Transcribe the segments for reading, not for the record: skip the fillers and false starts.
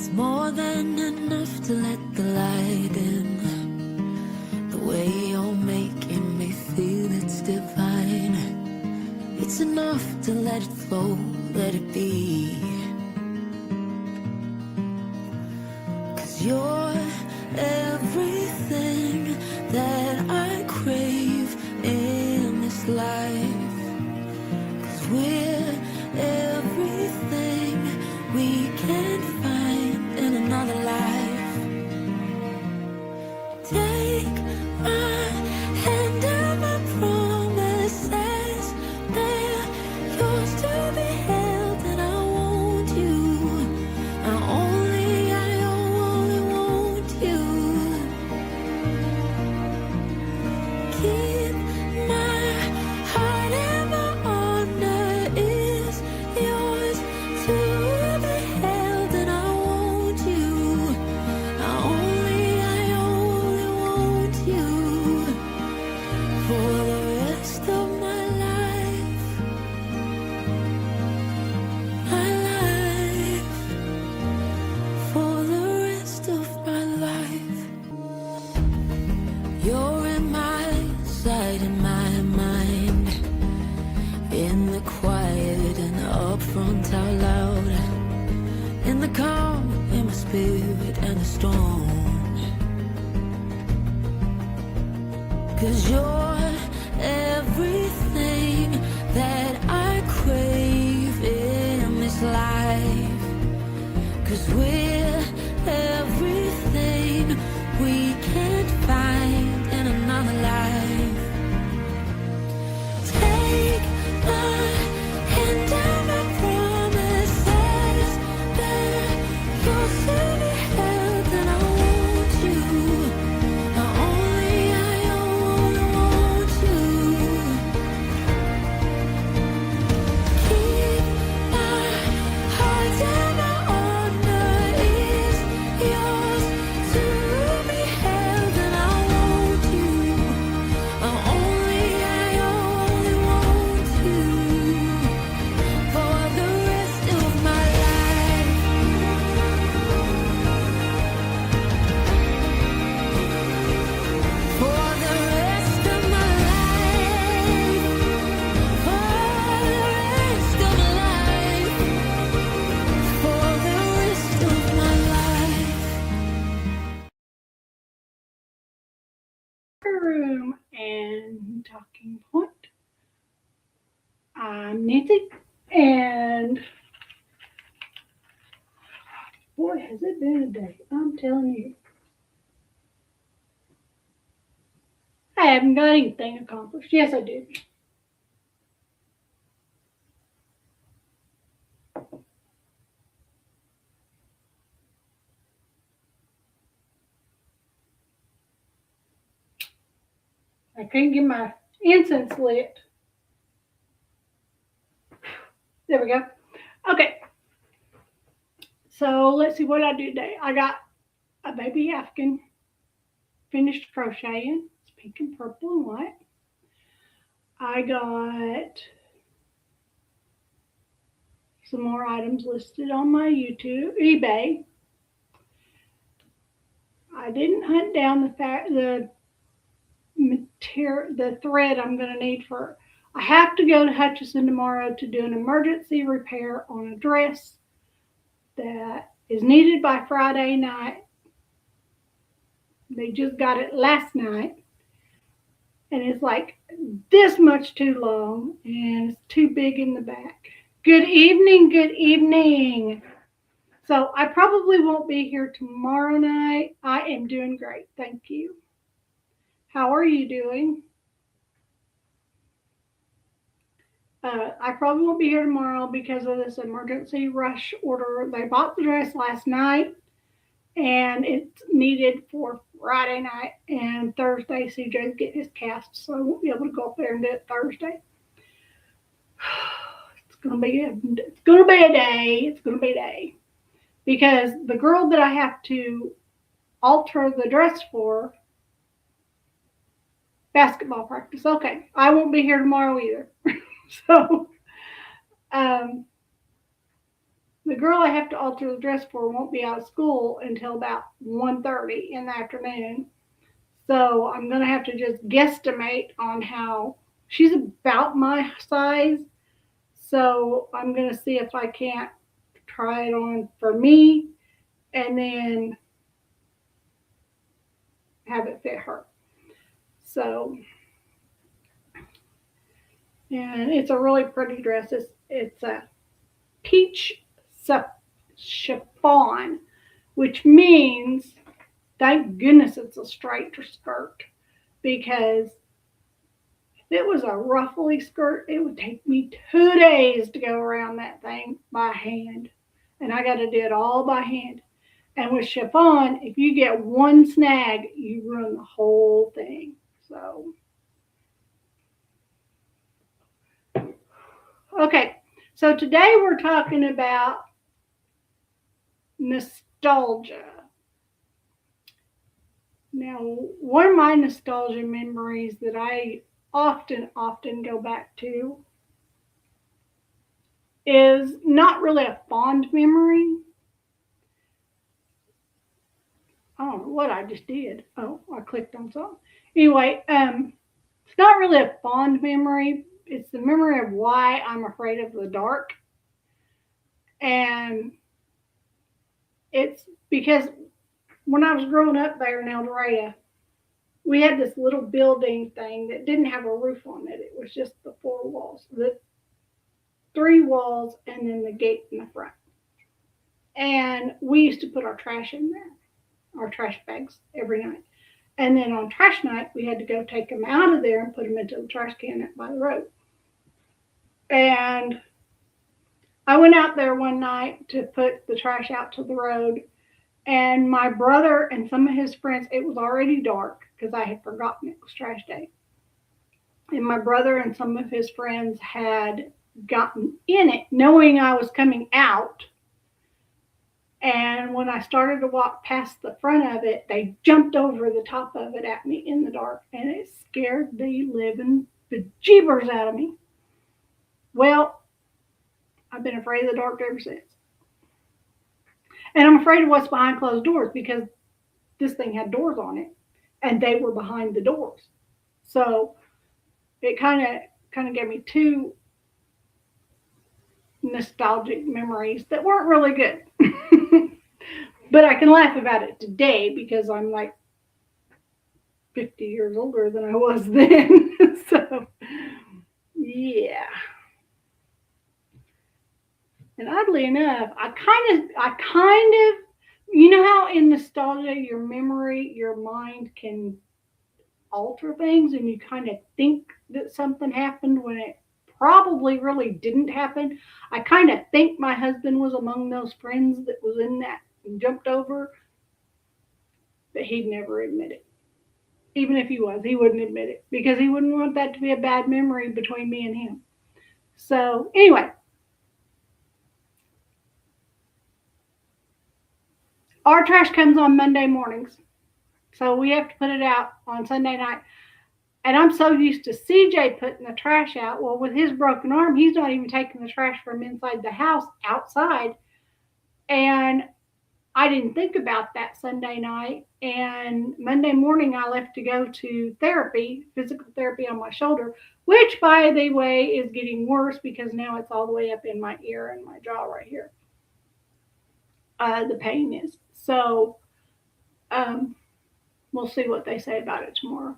It's more than enough to let the light in. The way you're making me feel, it's divine. It's enough to let it flow, let it be. 'Cause you're everything that I crave in this life. 'Cause we're everything we can't find in another life. Take my hand and my promises, they're yours to be held, and I want you. I only want you. Keep my heart and my honor is yours to be held, and I want you. I only want you for the rest of my life. My life. For the rest of my life. You're in my sight, in my mind, in the quiet and up front out loud, in the calm, in my spirit and the storm. 'Cause you're everything that I crave in this life. 'Cause we're everything we can't find in another life. Take my hand and my promises, they're yours to be held, and I want you. I only want you. Keep my heart and my honor is yours to be held, and I want you. I only want you for the rest of my life. For the rest of my life. For the rest of my life. For the rest of my life. Room and talking point. I'm Nancy, and boy, has it been a day! I'm telling you, I haven't got anything accomplished. Yes, I did. I couldn't get my incense lit. There we go. Okay, so let's see what I do today. I got a baby Afghan finished crocheting. It's pink and purple and white. I got some more items listed on my eBay. I didn't hunt down the thread I'm going to need for. I have to go to Hutchinson tomorrow to do an emergency repair on a dress that is needed by Friday night. They just got it last night, and it's like this much too long, and it's too big in the back. Good evening, good evening. So I probably won't be here tomorrow night. I am doing great, thank you. How are you doing? I probably won't be here tomorrow because of this emergency rush order. They bought the dress last night, and it's needed for Friday night and Thursday. CJ's getting his cast, so I won't be able to go up there and do it Thursday. It's gonna be a day. It's gonna be a day because the girl that I have to alter the dress for basketball practice. Okay, I won't be here tomorrow either. So, The girl I have to alter the dress for won't be out of school until about 1:30 in the afternoon. So I'm going to have to just guesstimate on how she's about my size. So I'm going to see if I can't try it on for me and then have it fit her. So, and it's a really pretty dress. It's a peach chiffon, which means, thank goodness it's a straight skirt, because if it was a ruffly skirt, it would take me 2 days to go around that thing by hand. And I got to do it all by hand. And with chiffon, if you get one snag, you ruin the whole thing. So, okay. So today we're talking about nostalgia. Now, one of my nostalgia memories that I often go back to is not really a fond memory. I don't know what I just did. Oh, I clicked on something. Anyway, it's not really a fond memory. It's the memory of why I'm afraid of the dark. And it's because when I was growing up there in El Dorado, we had this little building thing that didn't have a roof on it. It was just the 4 walls, the 3 walls, and then the gate in the front. And we used to put our trash in there, our trash bags, every night. And then on trash night, we had to go take them out of there and put them into the trash can by the road. And I went out there one night to put the trash out to the road. And my brother and some of his friends, it was already dark because I had forgotten it was trash day. And my brother and some of his friends had gotten in it knowing I was coming out. And when I started to walk past the front of it, they jumped over the top of it at me in the dark. And it scared the living bejeebers out of me. Well, I've been afraid of the dark ever since. And I'm afraid of what's behind closed doors because this thing had doors on it and they were behind the doors. So it kind of gave me 2 nostalgic memories that weren't really good. But I can laugh about it today because I'm like 50 years older than I was then. So, yeah. And oddly enough, I kind of, you know how in nostalgia, your memory, your mind can alter things and you kind of think that something happened when it probably really didn't happen. I kind of think my husband was among those friends that was in that and jumped over, but he'd never admit it. Even if he was, he wouldn't admit it because he wouldn't want that to be a bad memory between me and him. So anyway, our trash comes on Monday mornings. So we have to put it out on Sunday night. And I'm so used to CJ putting the trash out. Well, with his broken arm, he's not even taking the trash from inside the house outside. And I didn't think about that Sunday night. And Monday morning, I left to go to therapy, physical therapy on my shoulder, which, by the way, is getting worse because now it's all the way up in my ear and my jaw right here. The pain is. So we'll see what they say about it tomorrow.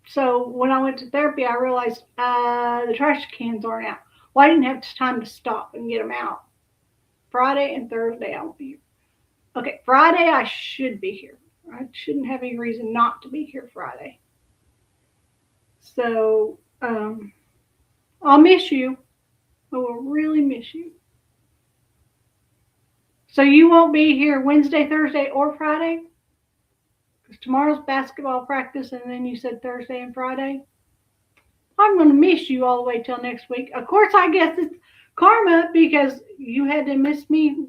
So when I went to therapy, I realized the trash cans aren't out. Well, I didn't have time to stop and get them out. Friday and Thursday, I won't be here. Okay, Friday, I should be here. I shouldn't have any reason not to be here Friday. So I'll miss you. I will really miss you. So you won't be here Wednesday, Thursday, or Friday? Because tomorrow's basketball practice, and then you said Thursday and Friday. I'm going to miss you all the way till next week. Of course, I guess it's karma because you had to miss me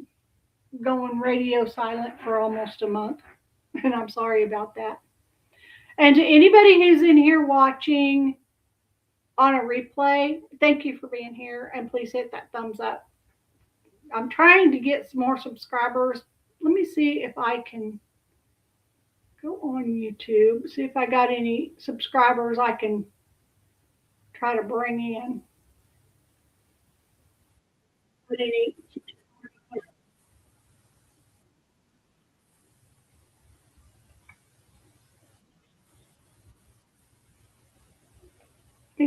going radio silent for almost a month. And I'm sorry about that. And to anybody who's in here watching, on a replay, thank you for being here, and please hit that thumbs up. I'm trying to get some more subscribers. Let me see if I can go on YouTube, see if I got any subscribers I can try to bring in. Let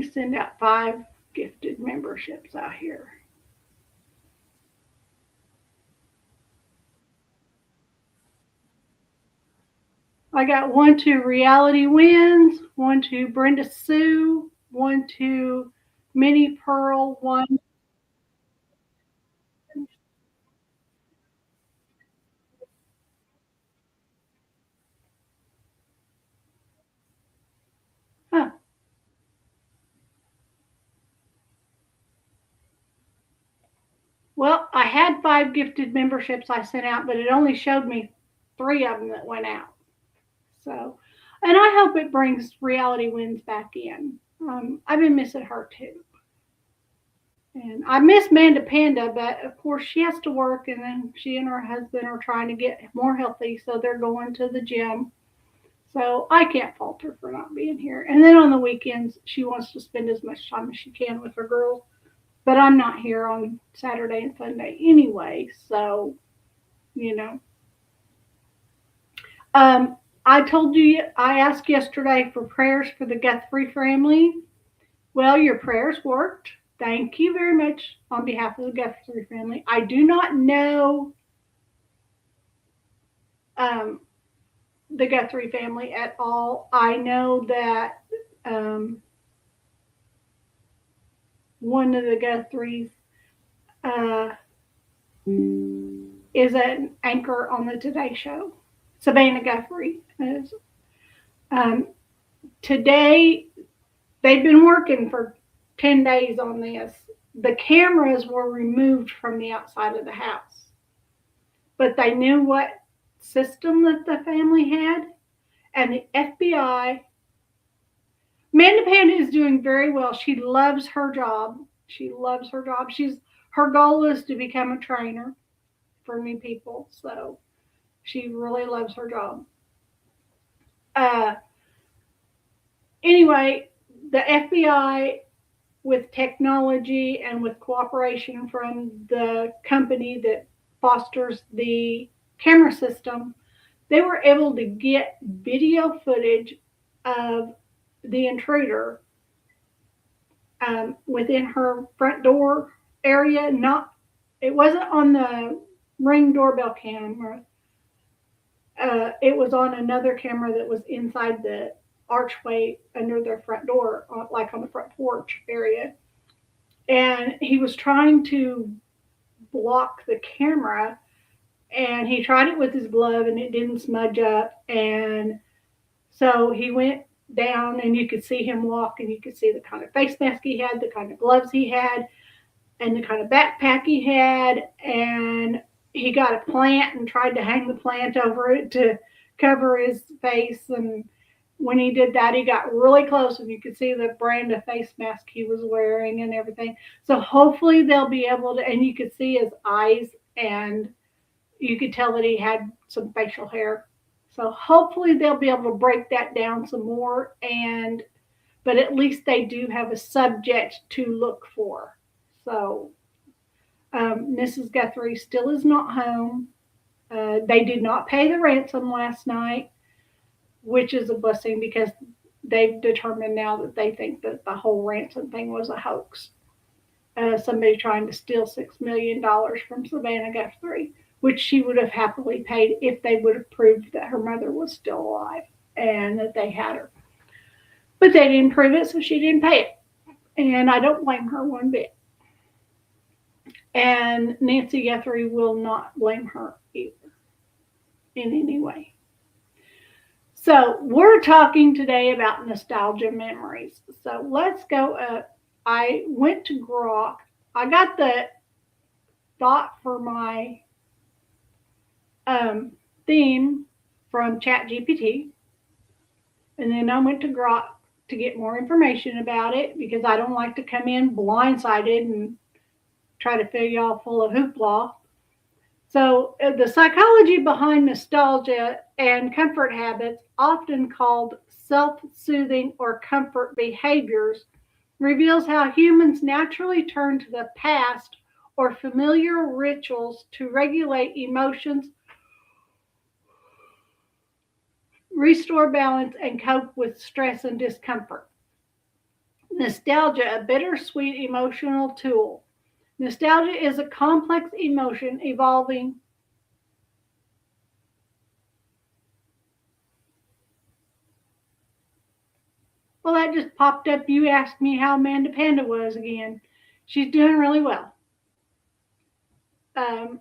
me send out 5 gifted memberships out here. I got 1 to Reality Wins, 1 to Brenda Sue, 1 to Minnie Pearl, 1. Huh. Well, I had 5 gifted memberships I sent out, but it only showed me 3 of them that went out. So, and I hope it brings Reality Wins back in. I've been missing her too. And I miss Manda Panda, but of course she has to work, and then she and her husband are trying to get more healthy, so they're going to the gym. So I can't fault her for not being here. And then on the weekends, she wants to spend as much time as she can with her girls. But I'm not here on Saturday and Sunday anyway, so you know. I told you I asked yesterday for prayers for the Guthrie family. Well, your prayers worked. Thank you very much on behalf of the Guthrie family. I do not know um, the Guthrie family at all. I know that one of the Guthries uh, is an anchor on the Today Show. Savannah Guthrie is. Um, Today, they've been working for 10 days on this. The cameras were removed from the outside of the house, but they knew what system that the family had, and the FBI. Amanda Panda is doing very well. She loves her job. She loves her job. Her goal is to become a trainer for new people, so she really loves her job. Uh, anyway, the FBI, with technology and with cooperation from the company that fosters the camera system, they were able to get video footage of the intruder within her front door area. It wasn't on the Ring doorbell camera. It was on another camera that was inside the archway under their front door, like on the front porch area. And he was trying to block the camera, and he tried it with his glove and it didn't smudge up. And so he went down, and you could see him walk, and you could see the kind of face mask he had, the kind of gloves he had, and the kind of backpack he had. And he got a plant and tried to hang the plant over it to cover his face. And when he did that, he got really close, and you could see the brand of face mask he was wearing and everything. So hopefully they'll be able to, and you could see his eyes, and you could tell that he had some facial hair. So hopefully they'll be able to break that down some more, but at least they do have a subject to look for. So Mrs. Guthrie still is not home. They did not pay the ransom last night, which is a blessing, because they've determined now that they think that the whole ransom thing was a hoax. Somebody trying to steal $6 million from Savannah Guthrie, which she would have happily paid if they would have proved that her mother was still alive and that they had her. But they didn't prove it, so she didn't pay it. And I don't blame her one bit. And Nancy Guthrie will not blame her either in any way. So we're talking today about nostalgia memories. So let's go up. I went to Grok. I got the thought for my theme from ChatGPT. And then I went to Grok to get more information about it because I don't like to come in blindsided and try to fill y'all full of hoopla. So, the psychology behind nostalgia and comfort habits, often called self soothing or comfort behaviors, reveals how humans naturally turn to the past or familiar rituals to regulate emotions, restore balance, and cope with stress and discomfort. Nostalgia, a bittersweet emotional tool. Nostalgia is a complex emotion evolving. Well, that just popped up. You asked me how Amanda Panda was again. She's doing really well. Um,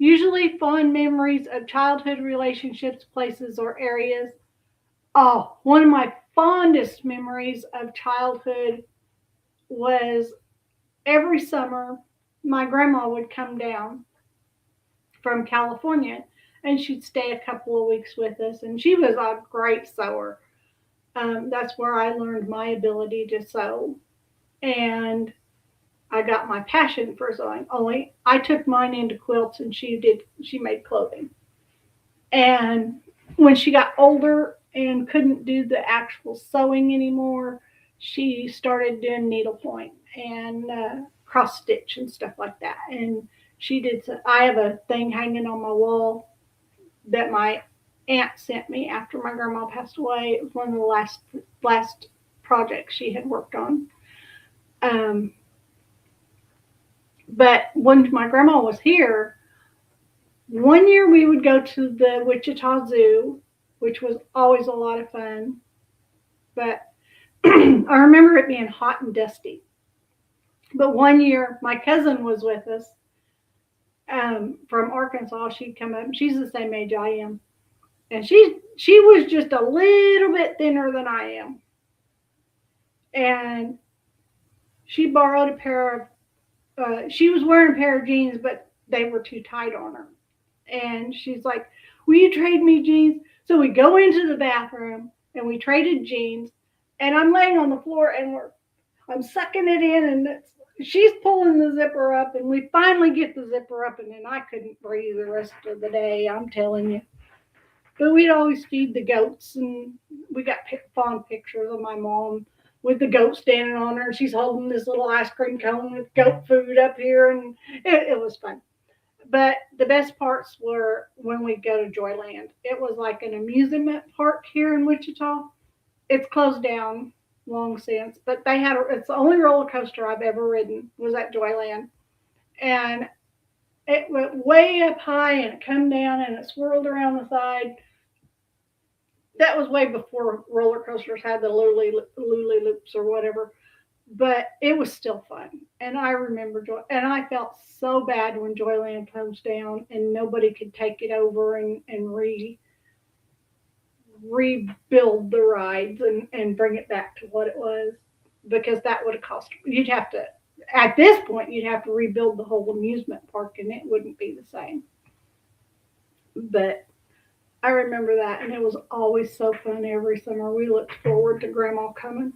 Usually fond memories of childhood relationships, places, or areas. Oh, one of my fondest memories of childhood was every summer my grandma would come down from California and she'd stay a couple of weeks with us. And she was a great sewer. That's where I learned my ability to sew. And I got my passion for sewing. Only I took mine into quilts and she made clothing. And when she got older and couldn't do the actual sewing anymore, she started doing needlepoint and cross stitch and stuff like that. And she did. I have a thing hanging on my wall that my aunt sent me after my grandma passed away. It was one of the last projects she had worked on. But when my grandma was here, one year we would go to the Wichita Zoo, which was always a lot of fun. But I remember it being hot and dusty. But one year, my cousin was with us from Arkansas. She'd come up. She's the same age I am, and she was just a little bit thinner than I am. And she borrowed a pair of. She was wearing a pair of jeans, but they were too tight on her. And she's like, "Will you trade me jeans?" So we go into the bathroom and we traded jeans. And I'm laying on the floor and I'm sucking it in, and she's pulling the zipper up, and we finally get the zipper up, and then I couldn't breathe the rest of the day, I'm telling you. But we'd always feed the goats, and we got fond pictures of my mom with the goat standing on her, and she's holding this little ice cream cone with goat food up here, and it was fun. But the best parts were when we go to Joyland. It was like an amusement park here in Wichita. It's closed down long since, but it's the only roller coaster I've ever ridden was at Joyland. And it went way up high and it come down and it swirled around the side. That was way before roller coasters had the Lully loops or whatever, but it was still fun. And I remember and I felt so bad when Joyland closed down and nobody could take it over and rebuild the rides and bring it back to what it was, because that would have cost, at this point you'd have to rebuild the whole amusement park and it wouldn't be the same. But I remember that, and it was always so fun every summer. We looked forward to Grandma coming.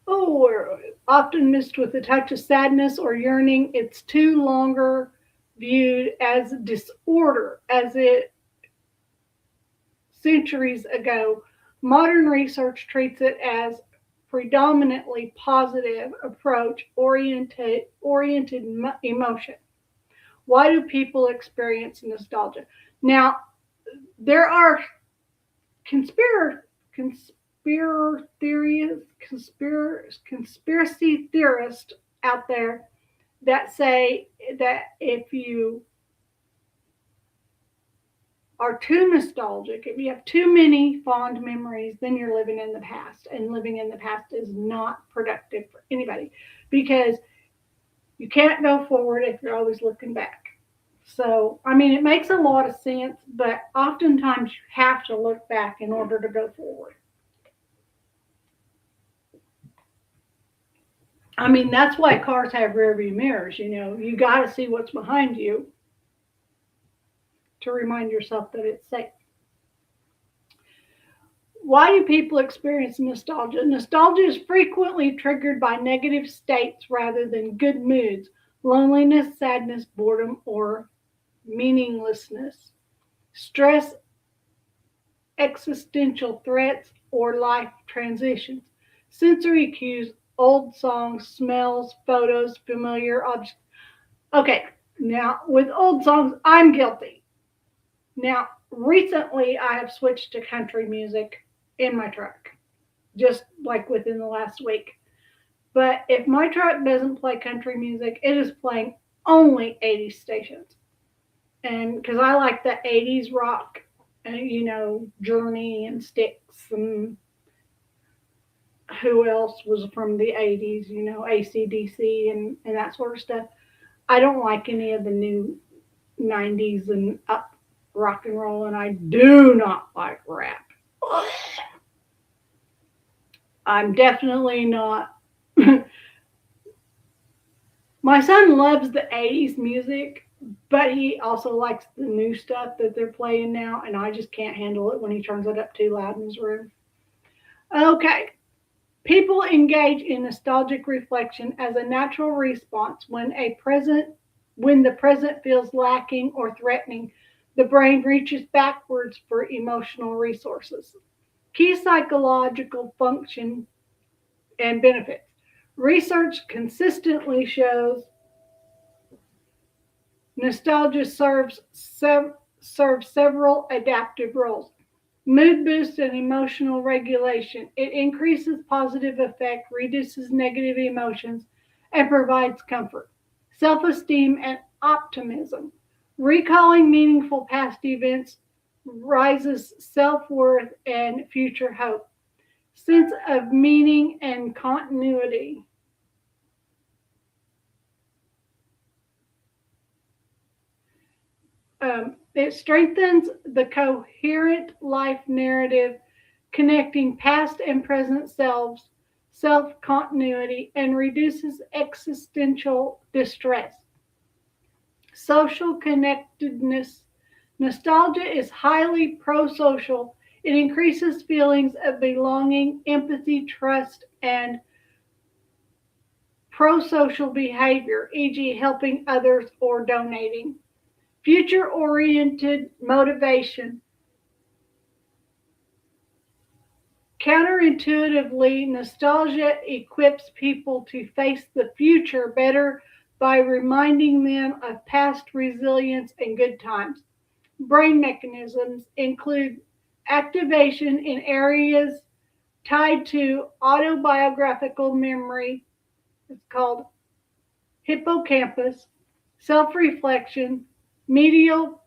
Or often mixed with a touch of sadness or yearning. It's too longer viewed as disorder as it centuries ago. Modern research treats it as predominantly positive approach oriented emotion. Why do people experience nostalgia? Now, there are conspiracy theorists out there that say that if you are too nostalgic, if you have too many fond memories, then you're living in the past. And living in the past is not productive for anybody, because you can't go forward if you're always looking back. So, I mean, it makes a lot of sense, but oftentimes you have to look back in order to go forward. I mean, that's why cars have rearview mirrors. You got to see what's behind you to remind yourself that it's safe. Why do people experience nostalgia? Nostalgia is frequently triggered by negative states rather than good moods, loneliness, sadness, boredom, or meaninglessness, stress, existential threats, or life transitions. Sensory cues, old songs, smells, photos, familiar objects. Okay, now with old songs, I'm guilty. Now, recently I have switched to country music in my truck, just like within the last week. But if my truck doesn't play country music, it is playing only 80s stations. And because I like the 80s rock, Journey and Styx, and who else was from the 80s, AC/DC and that sort of stuff. I don't like any of the new 90s and up rock and roll, and I do not like rap. I'm definitely not. My son loves the 80s music, but he also likes the new stuff that they're playing now, and I just can't handle it when he turns it up too loud in his room. Okay. People engage in nostalgic reflection as a natural response when the present feels lacking or threatening. The brain reaches backwards for emotional resources. Key psychological function and benefits. Research consistently shows nostalgia serves several adaptive roles. Mood boost and emotional regulation. It increases positive affect, reduces negative emotions, and provides comfort. Self esteem and optimism. Recalling meaningful past events rises self worth and future hope. Sense of meaning and continuity. It strengthens the coherent life narrative connecting past and present selves, self continuity, and reduces existential distress. Social connectedness. Nostalgia is highly pro social. It increases feelings of belonging, empathy, trust, and pro social behavior, e.g., helping others or donating. Future oriented motivation. Counterintuitively, nostalgia equips people to face the future better by reminding them of past resilience and good times. Brain mechanisms include activation in areas tied to autobiographical memory, it's called hippocampus, self reflection, medial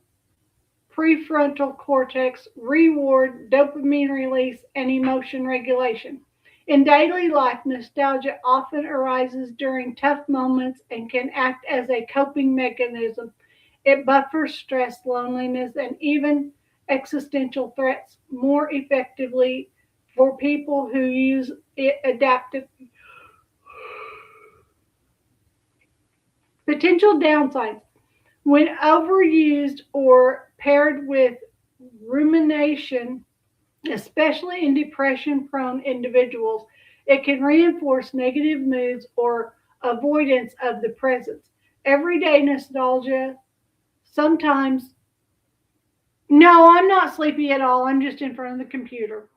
prefrontal cortex, reward, dopamine release, and emotion regulation. In daily life, nostalgia often arises during tough moments and can act as a coping mechanism. It buffers stress, loneliness, and even existential threats more effectively for people who use it adaptively. Potential downsides. When overused or paired with rumination, especially in depression prone individuals, it can reinforce negative moods or avoidance of the present. Everyday nostalgia sometimes, no, I'm not sleepy at all. I'm just in front of the computer.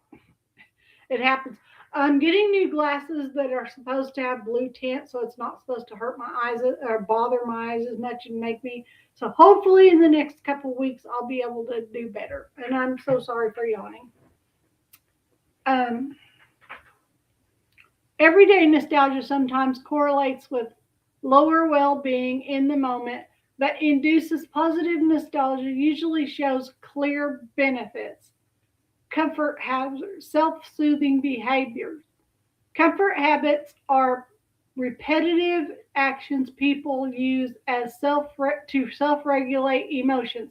It happens. I'm getting new glasses that are supposed to have blue tint, so it's not supposed to hurt my eyes or bother my eyes as much and make me. So hopefully, in the next couple of weeks, I'll be able to do better. And I'm so sorry for yawning. Um, Everyday nostalgia sometimes correlates with lower well-being in the moment, but induces positive nostalgia. Usually shows clear benefits. Comfort hazards, self-soothing behaviors. Comfort habits are repetitive actions people use as to self-regulate emotions,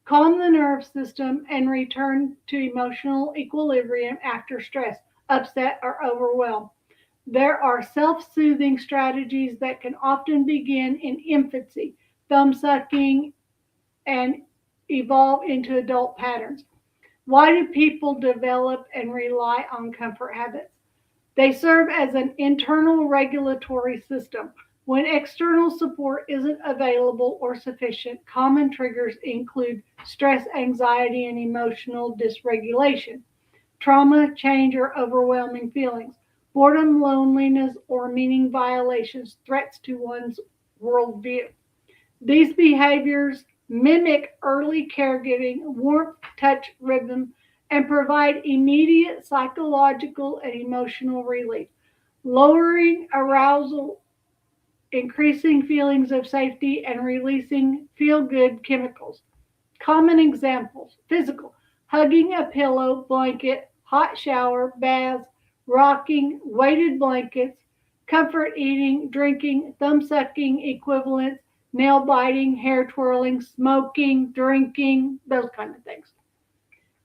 calm the nerve system, and return to emotional equilibrium after stress, upset, or overwhelm. There are self-soothing strategies that can often begin in infancy, thumb sucking, and evolve into adult patterns. Why do people develop and rely on comfort habits? They serve as an internal regulatory system. When external support isn't available or sufficient, common triggers include stress, anxiety, and emotional dysregulation, trauma, change, or overwhelming feelings, boredom, loneliness, or meaning violations, threats to one's worldview. These behaviors mimic early caregiving, warmth, touch, rhythm, and provide immediate psychological and emotional relief, lowering arousal, increasing feelings of safety, and releasing feel good chemicals. Common examples: physical, hugging a pillow, blanket, hot shower, baths, rocking, weighted blankets; comfort eating, drinking, thumb sucking equivalents, nail biting, hair twirling, smoking, drinking, those kind of things.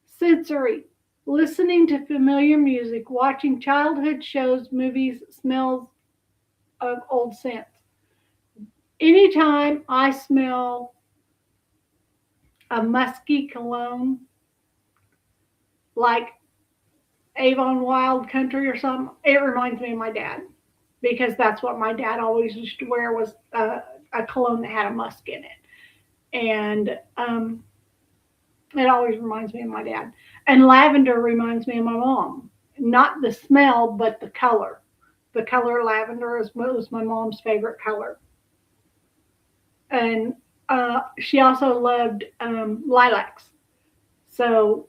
Sensory, listening to familiar music, watching childhood shows, movies, smells of old scents. Anytime I smell a musky cologne, like Avon Wild Country or something, it reminds me of my dad, because that's what my dad always used to wear, was a cologne that had a musk in it. And it always reminds me of my dad. And lavender reminds me of my mom. Not the smell, but the color. The color lavender was my mom's favorite color. And she also loved lilacs. So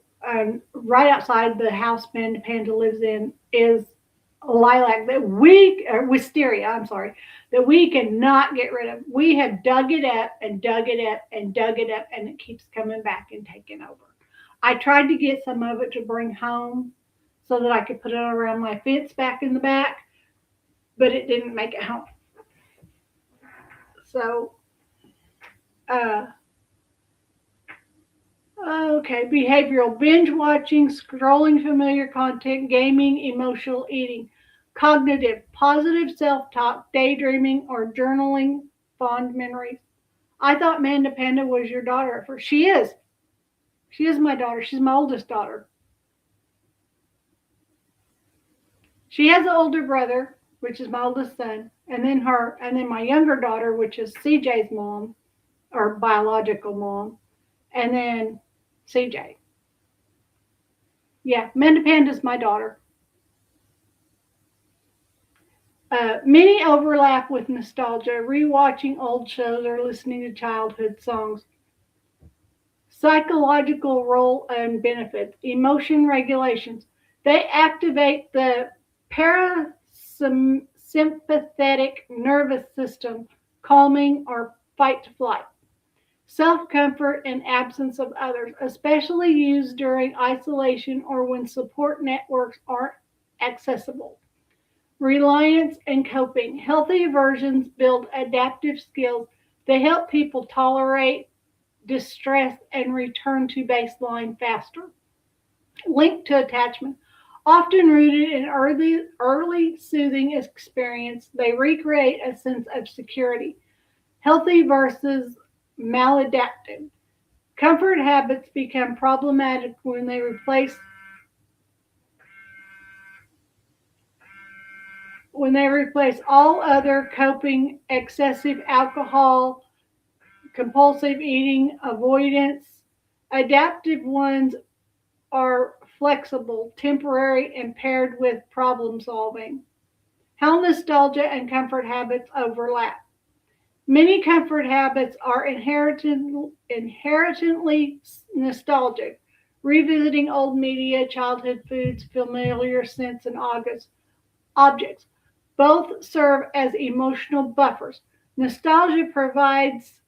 right outside the house Panda lives in is a lilac that wisteria, I'm sorry, that we cannot get rid of. We have dug it up and dug it up and dug it up, and it keeps coming back and taking over. I tried to get some of it to bring home so that I could put it around my fence back in the back, but it didn't make it home. So, uh, okay, behavioral: binge watching, scrolling familiar content, gaming, emotional eating. Cognitive: positive self talk, daydreaming, or journaling fond memories. I thought Manda Panda was your daughter at first. She is. She is my daughter. She's my oldest daughter. She has an older brother, which is my oldest son, and then her, and then my younger daughter, which is CJ's mom, or biological mom, and then CJ. Yeah, Manda Panda's my daughter. Many overlap with nostalgia, rewatching old shows or listening to childhood songs. Psychological role and benefits: emotion regulations. They activate the parasympathetic nervous system, calming or fight to flight. Self-comfort and absence of others, especially used during isolation or when support networks aren't accessible. Reliance and coping. Healthy versions build adaptive skills. They help people tolerate distress and return to baseline faster. Linked to attachment. Often rooted in early soothing experience, they recreate a sense of security. Healthy versus maladaptive. Comfort habits become problematic when they replace all other coping: excessive alcohol, compulsive eating, avoidance. Adaptive ones are flexible, temporary, and paired with problem solving. How nostalgia and comfort habits overlap. Many comfort habits are inherently nostalgic, revisiting old media, childhood foods, familiar scents, and objects. Both serve as emotional buffers. Nostalgia provides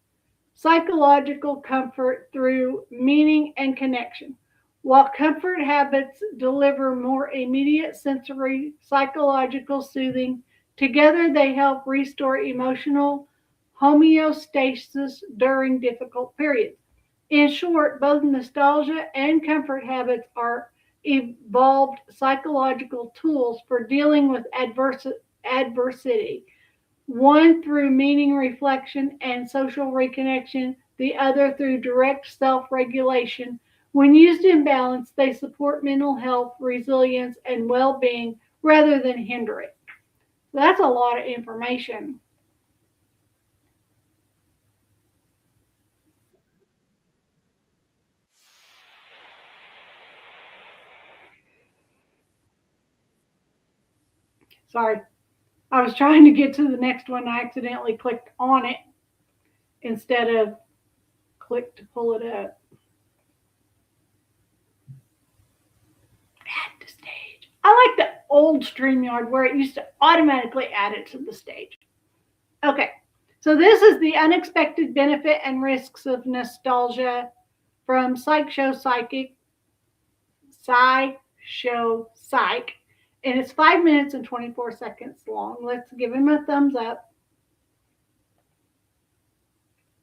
psychological comfort through meaning and connection, while comfort habits deliver more immediate sensory, psychological soothing. Together, they help restore emotional homeostasis during difficult periods. In short, both nostalgia and comfort habits are evolved psychological tools for dealing with adversity. One through meaning reflection and social reconnection, the other through direct self regulation. When used in balance, they support mental health, resilience, and well being rather than hinder it. That's a lot of information. Sorry, I was trying to get to the next one. I accidentally clicked on it instead of click to pull it up. Add to stage. I like the old StreamYard where it used to automatically add it to the stage. Okay, so this is the unexpected benefit and risks of nostalgia from Psych Show Psych, and it's 5 minutes and 24 seconds long. Let's give him a thumbs up.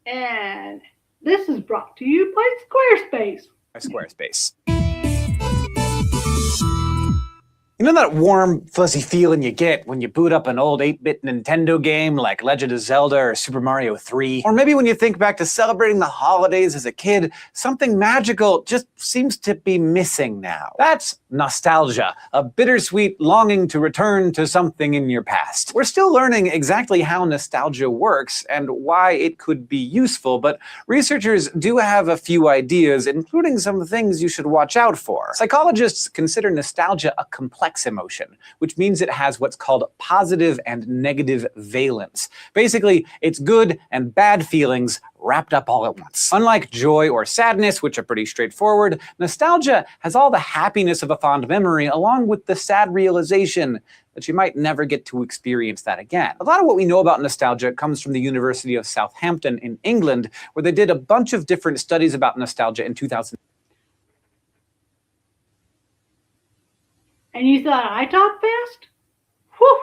And this is brought to you by Squarespace. Squarespace. You know that warm, fuzzy feeling you get when you boot up an old 8-bit Nintendo game like Legend of Zelda or Super Mario 3? Or maybe when you think back to celebrating the holidays as a kid, something magical just seems to be missing now. That's nostalgia, a bittersweet longing to return to something in your past. We're still learning exactly how nostalgia works and why it could be useful, but researchers do have a few ideas, including some things you should watch out for. Psychologists consider nostalgia a complex emotion, which means it has what's called positive and negative valence. Basically, it's good and bad feelings wrapped up all at once. Unlike joy or sadness, which are pretty straightforward, nostalgia has all the happiness of a fond memory along with the sad realization that you might never get to experience that again. A lot of what we know about nostalgia comes from the University of Southampton in England, where they did a bunch of different studies about nostalgia in 2000. And you thought I talk fast? Whew!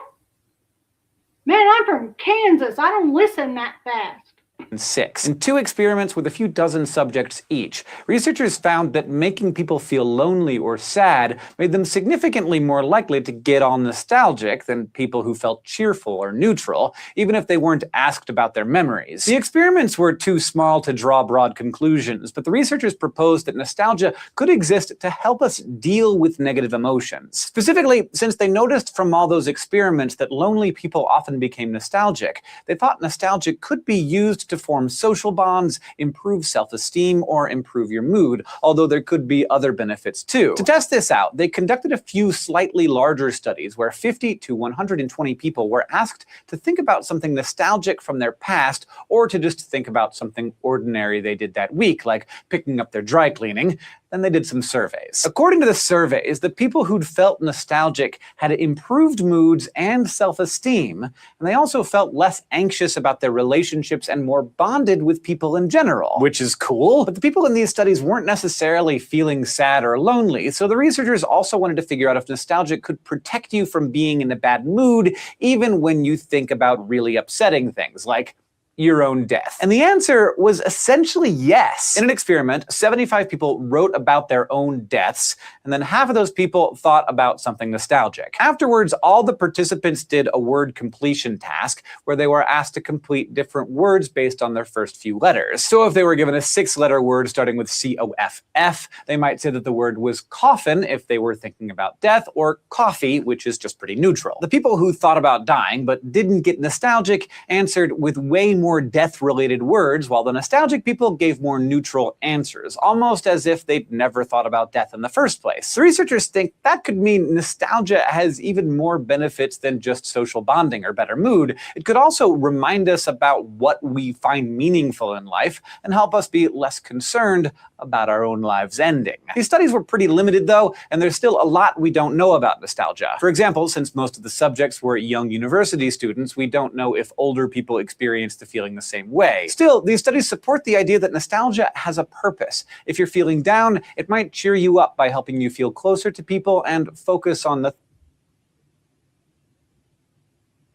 Man, I'm from Kansas. I don't listen that fast. 6. In 2 experiments with a few dozen subjects each, researchers found that making people feel lonely or sad made them significantly more likely to get all nostalgic than people who felt cheerful or neutral, even if they weren't asked about their memories. The experiments were too small to draw broad conclusions, but the researchers proposed that nostalgia could exist to help us deal with negative emotions. Specifically, since they noticed from all those experiments that lonely people often became nostalgic, they thought nostalgia could be used to form social bonds, improve self-esteem, or improve your mood, although there could be other benefits too. To test this out, they conducted a few slightly larger studies where 50 to 120 people were asked to think about something nostalgic from their past, or to just think about something ordinary they did that week, like picking up their dry cleaning. Then they did some surveys. According to the surveys, the people who'd felt nostalgic had improved moods and self-esteem, and they also felt less anxious about their relationships and more bonded with people in general, which is cool. But the people in these studies weren't necessarily feeling sad or lonely, so the researchers also wanted to figure out if nostalgia could protect you from being in a bad mood, even when you think about really upsetting things, like your own death? And the answer was essentially yes. In an experiment, 75 people wrote about their own deaths, and then half of those people thought about something nostalgic. Afterwards, all the participants did a word completion task where they were asked to complete different words based on their first few letters. So if they were given a 6-letter word starting with C-O-F-F, they might say that the word was coffin if they were thinking about death, or coffee, which is just pretty neutral. The people who thought about dying but didn't get nostalgic answered with way more death-related words, while the nostalgic people gave more neutral answers, almost as if they'd never thought about death in the first place. The researchers think that could mean nostalgia has even more benefits than just social bonding or better mood. It could also remind us about what we find meaningful in life and help us be less concerned about our own lives ending. These studies were pretty limited though, and there's still a lot we don't know about nostalgia. For example, since most of the subjects were young university students, we don't know if older people experience the feeling the same way. Still, these studies support the idea that nostalgia has a purpose. If you're feeling down, it might cheer you up by helping you feel closer to people and focus on the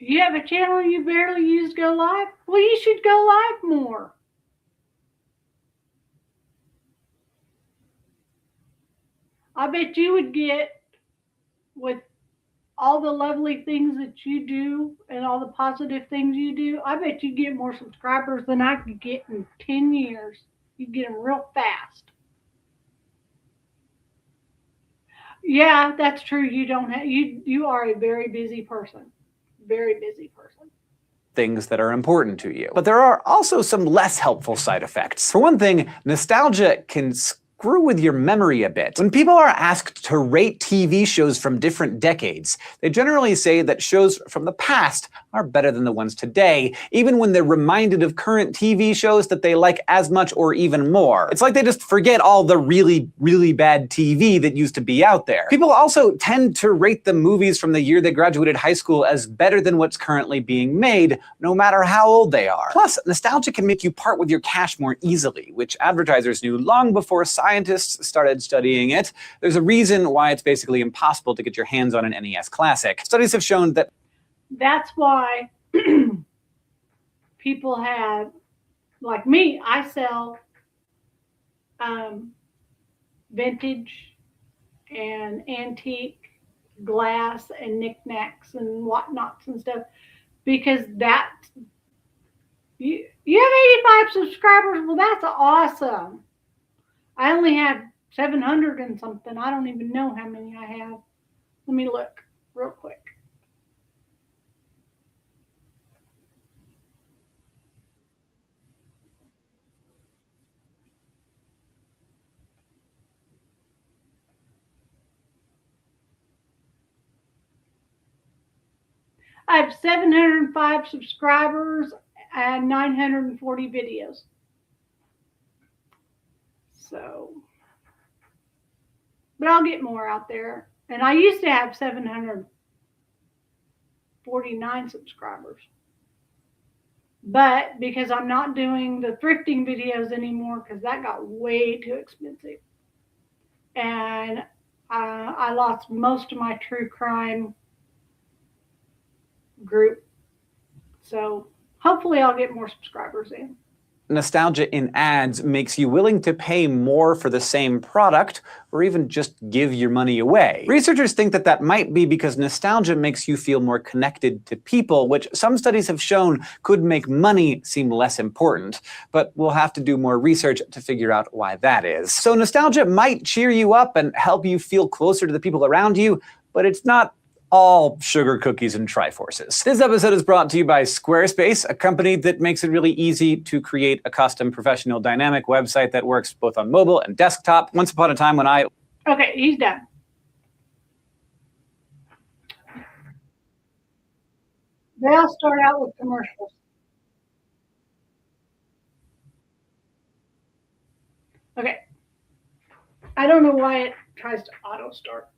You have a channel you barely use go live? Well, you should go live more. I bet you would get, with all the lovely things that you do and all the positive things you do, I bet you get more subscribers than I could get in 10 years. You get them real fast. Yeah, that's true. You don't have, you are a very busy person. Very busy person. Things that are important to you. But there are also some less helpful side effects. For one thing, nostalgia can screw with your memory a bit. When people are asked to rate TV shows from different decades, they generally say that shows from the past are better than the ones today, even when they're reminded of current TV shows that they like as much or even more. It's like they just forget all the really, really bad TV that used to be out there. People also tend to rate the movies from the year they graduated high school as better than what's currently being made, no matter how old they are. Plus, nostalgia can make you part with your cash more easily, which advertisers knew long before scientists started studying it. There's a reason why it's basically impossible to get your hands on an NES Classic. Studies have shown that that's why people have, like me, I sell vintage and antique glass and knickknacks and whatnots and stuff, because that, you have 85 subscribers. Well, that's awesome. I only have 700 and something. I don't even know how many I have. Let me look real quick. I have 705 subscribers and 940 videos. So, but I'll get more out there. And I used to have 749 subscribers. But because I'm not doing the thrifting videos anymore, because that got way too expensive. And I lost most of my true crime group. So hopefully I'll get more subscribers in. nostalgia in ads makes you willing to pay more for the same product, or even just give your money away. Researchers think that that might be because nostalgia makes you feel more connected to people, which some studies have shown could make money seem less important. But we'll have to do more research to figure out why that is. So nostalgia might cheer you up and help you feel closer to the people around you, but it's not all sugar cookies and Triforces. This episode is brought to you by Squarespace, a company that makes it really easy to create a custom professional dynamic website that works both on mobile and desktop. Once upon a time when Okay, he's done. They all start out with commercials. Okay. I don't know why it tries to auto start.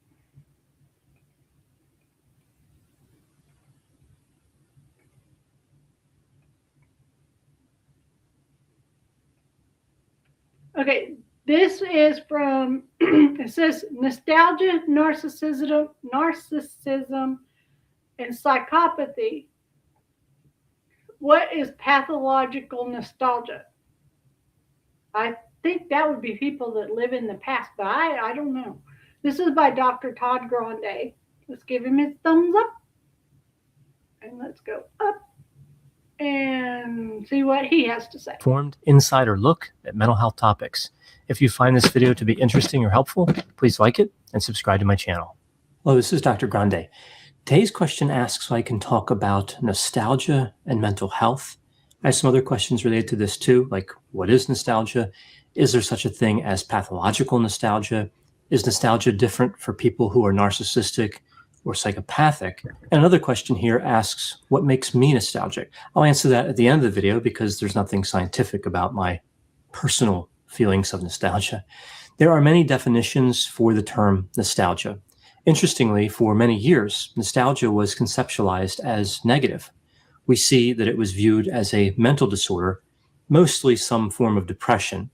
Okay, this is from, it says nostalgia, narcissism, and psychopathy. What is pathological nostalgia? I think that would be people that live in the past, but I don't know. This is by Dr. Todd Grande. Let's give him his thumbs up. And let's go up and see what he has to say. Informed insider look at mental health topics. If you find this video to be interesting or helpful, please like it and subscribe to my channel. Hello, this is Dr. Grande. Today's question asks so I can talk about nostalgia and mental health. I have some other questions related to this too, like what is nostalgia? Is there such a thing as pathological nostalgia? Is nostalgia different for people who are narcissistic or psychopathic? And another question here asks, what makes me nostalgic? I'll answer that at the end of the video because there's nothing scientific about my personal feelings of nostalgia. There are many definitions for the term nostalgia. Interestingly, for many years, nostalgia was conceptualized as negative. We see that it was viewed as a mental disorder, mostly some form of depression.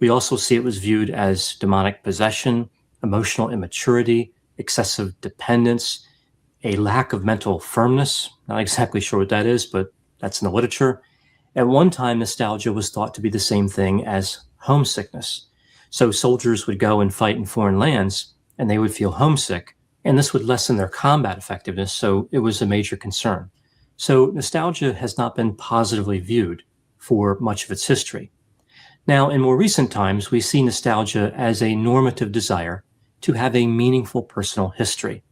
We also see it was viewed as demonic possession, emotional immaturity, excessive dependence, a lack of mental firmness. Not exactly sure what that is, but that's in the literature. At one time, nostalgia was thought to be the same thing as homesickness. So soldiers would go and fight in foreign lands, and they would feel homesick, and this would lessen their combat effectiveness, so it was a major concern. So nostalgia has not been positively viewed for much of its history. Now, in more recent times, we see nostalgia as a normative desire to have a meaningful personal history.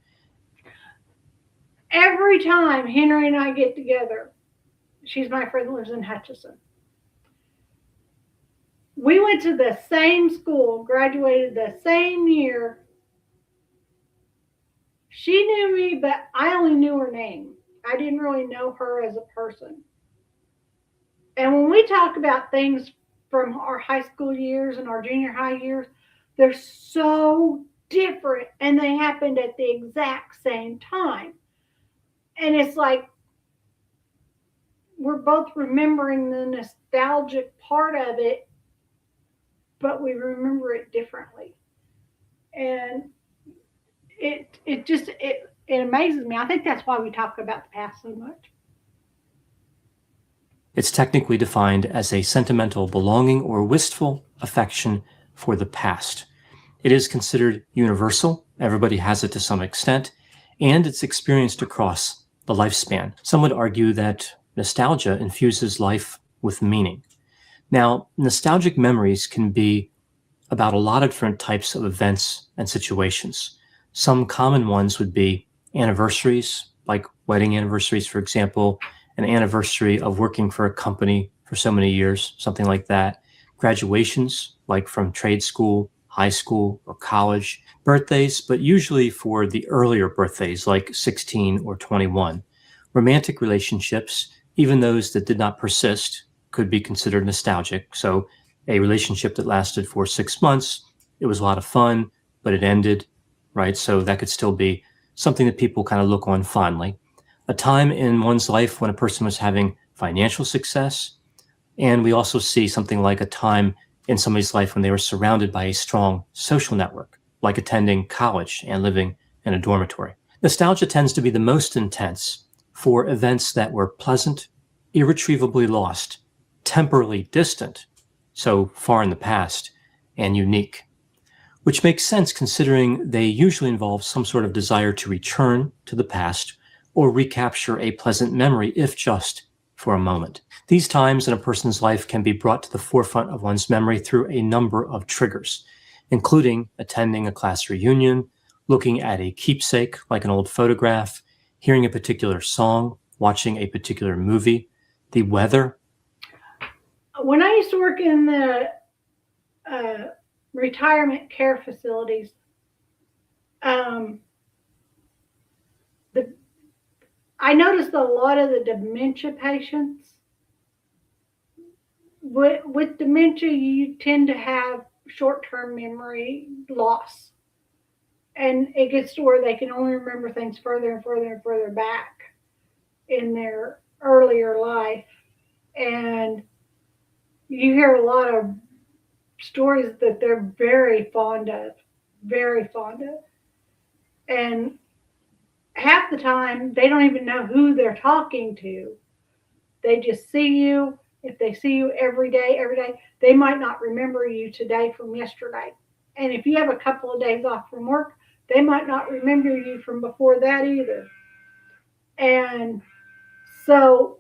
Every time Henry and I get together, she's my friend that lives in Hutchinson. We went to the same school, graduated the same year. She knew me, but I only knew her name. I didn't really know her as a person. And when we talk about things from our high school years and our junior high years, they're so different, and they happened at the exact same time. And it's like we're both remembering the nostalgic part of it, but we remember it differently. And it amazes me. I think that's why we talk about the past so much. It's technically defined as a sentimental belonging or wistful affection for the past. It is considered universal. Everybody has it to some extent, and it's experienced across the lifespan. Some would argue that nostalgia infuses life with meaning. Now, nostalgic memories can be about a lot of different types of events and situations. Some common ones would be anniversaries, like wedding anniversaries, for example, an anniversary of working for a company for so many years, something like that. Graduations, like from trade school, high school, or college. Birthdays, but usually for the earlier birthdays, like 16 or 21. Romantic relationships, even those that did not persist, could be considered nostalgic. So a relationship that lasted for 6 months, it was a lot of fun, but it ended, right? So that could still be something that people kind of look on fondly. A time in one's life when a person was having financial success. And we also see something like a time in somebody's life when they were surrounded by a strong social network, like attending college and living in a dormitory. Nostalgia tends to be the most intense for events that were pleasant, irretrievably lost, temporally distant, so far in the past, and unique, which makes sense considering they usually involve some sort of desire to return to the past or recapture a pleasant memory, if just for a moment. These times in a person's life can be brought to the forefront of one's memory through a number of triggers, including attending a class reunion, looking at a keepsake like an old photograph, hearing a particular song, watching a particular movie, the weather. When I used to work in the retirement care facilities, I noticed a lot of the dementia patients, with dementia, you tend to have short-term memory loss. And it gets to where they can only remember things further and further and further back in their earlier life. And you hear a lot of stories that they're very fond of. And half the time, they don't even know who they're talking to. They just see you. If they see you every day, they might not remember you today from yesterday. And if you have a couple of days off from work, they might not remember you from before that either. And so,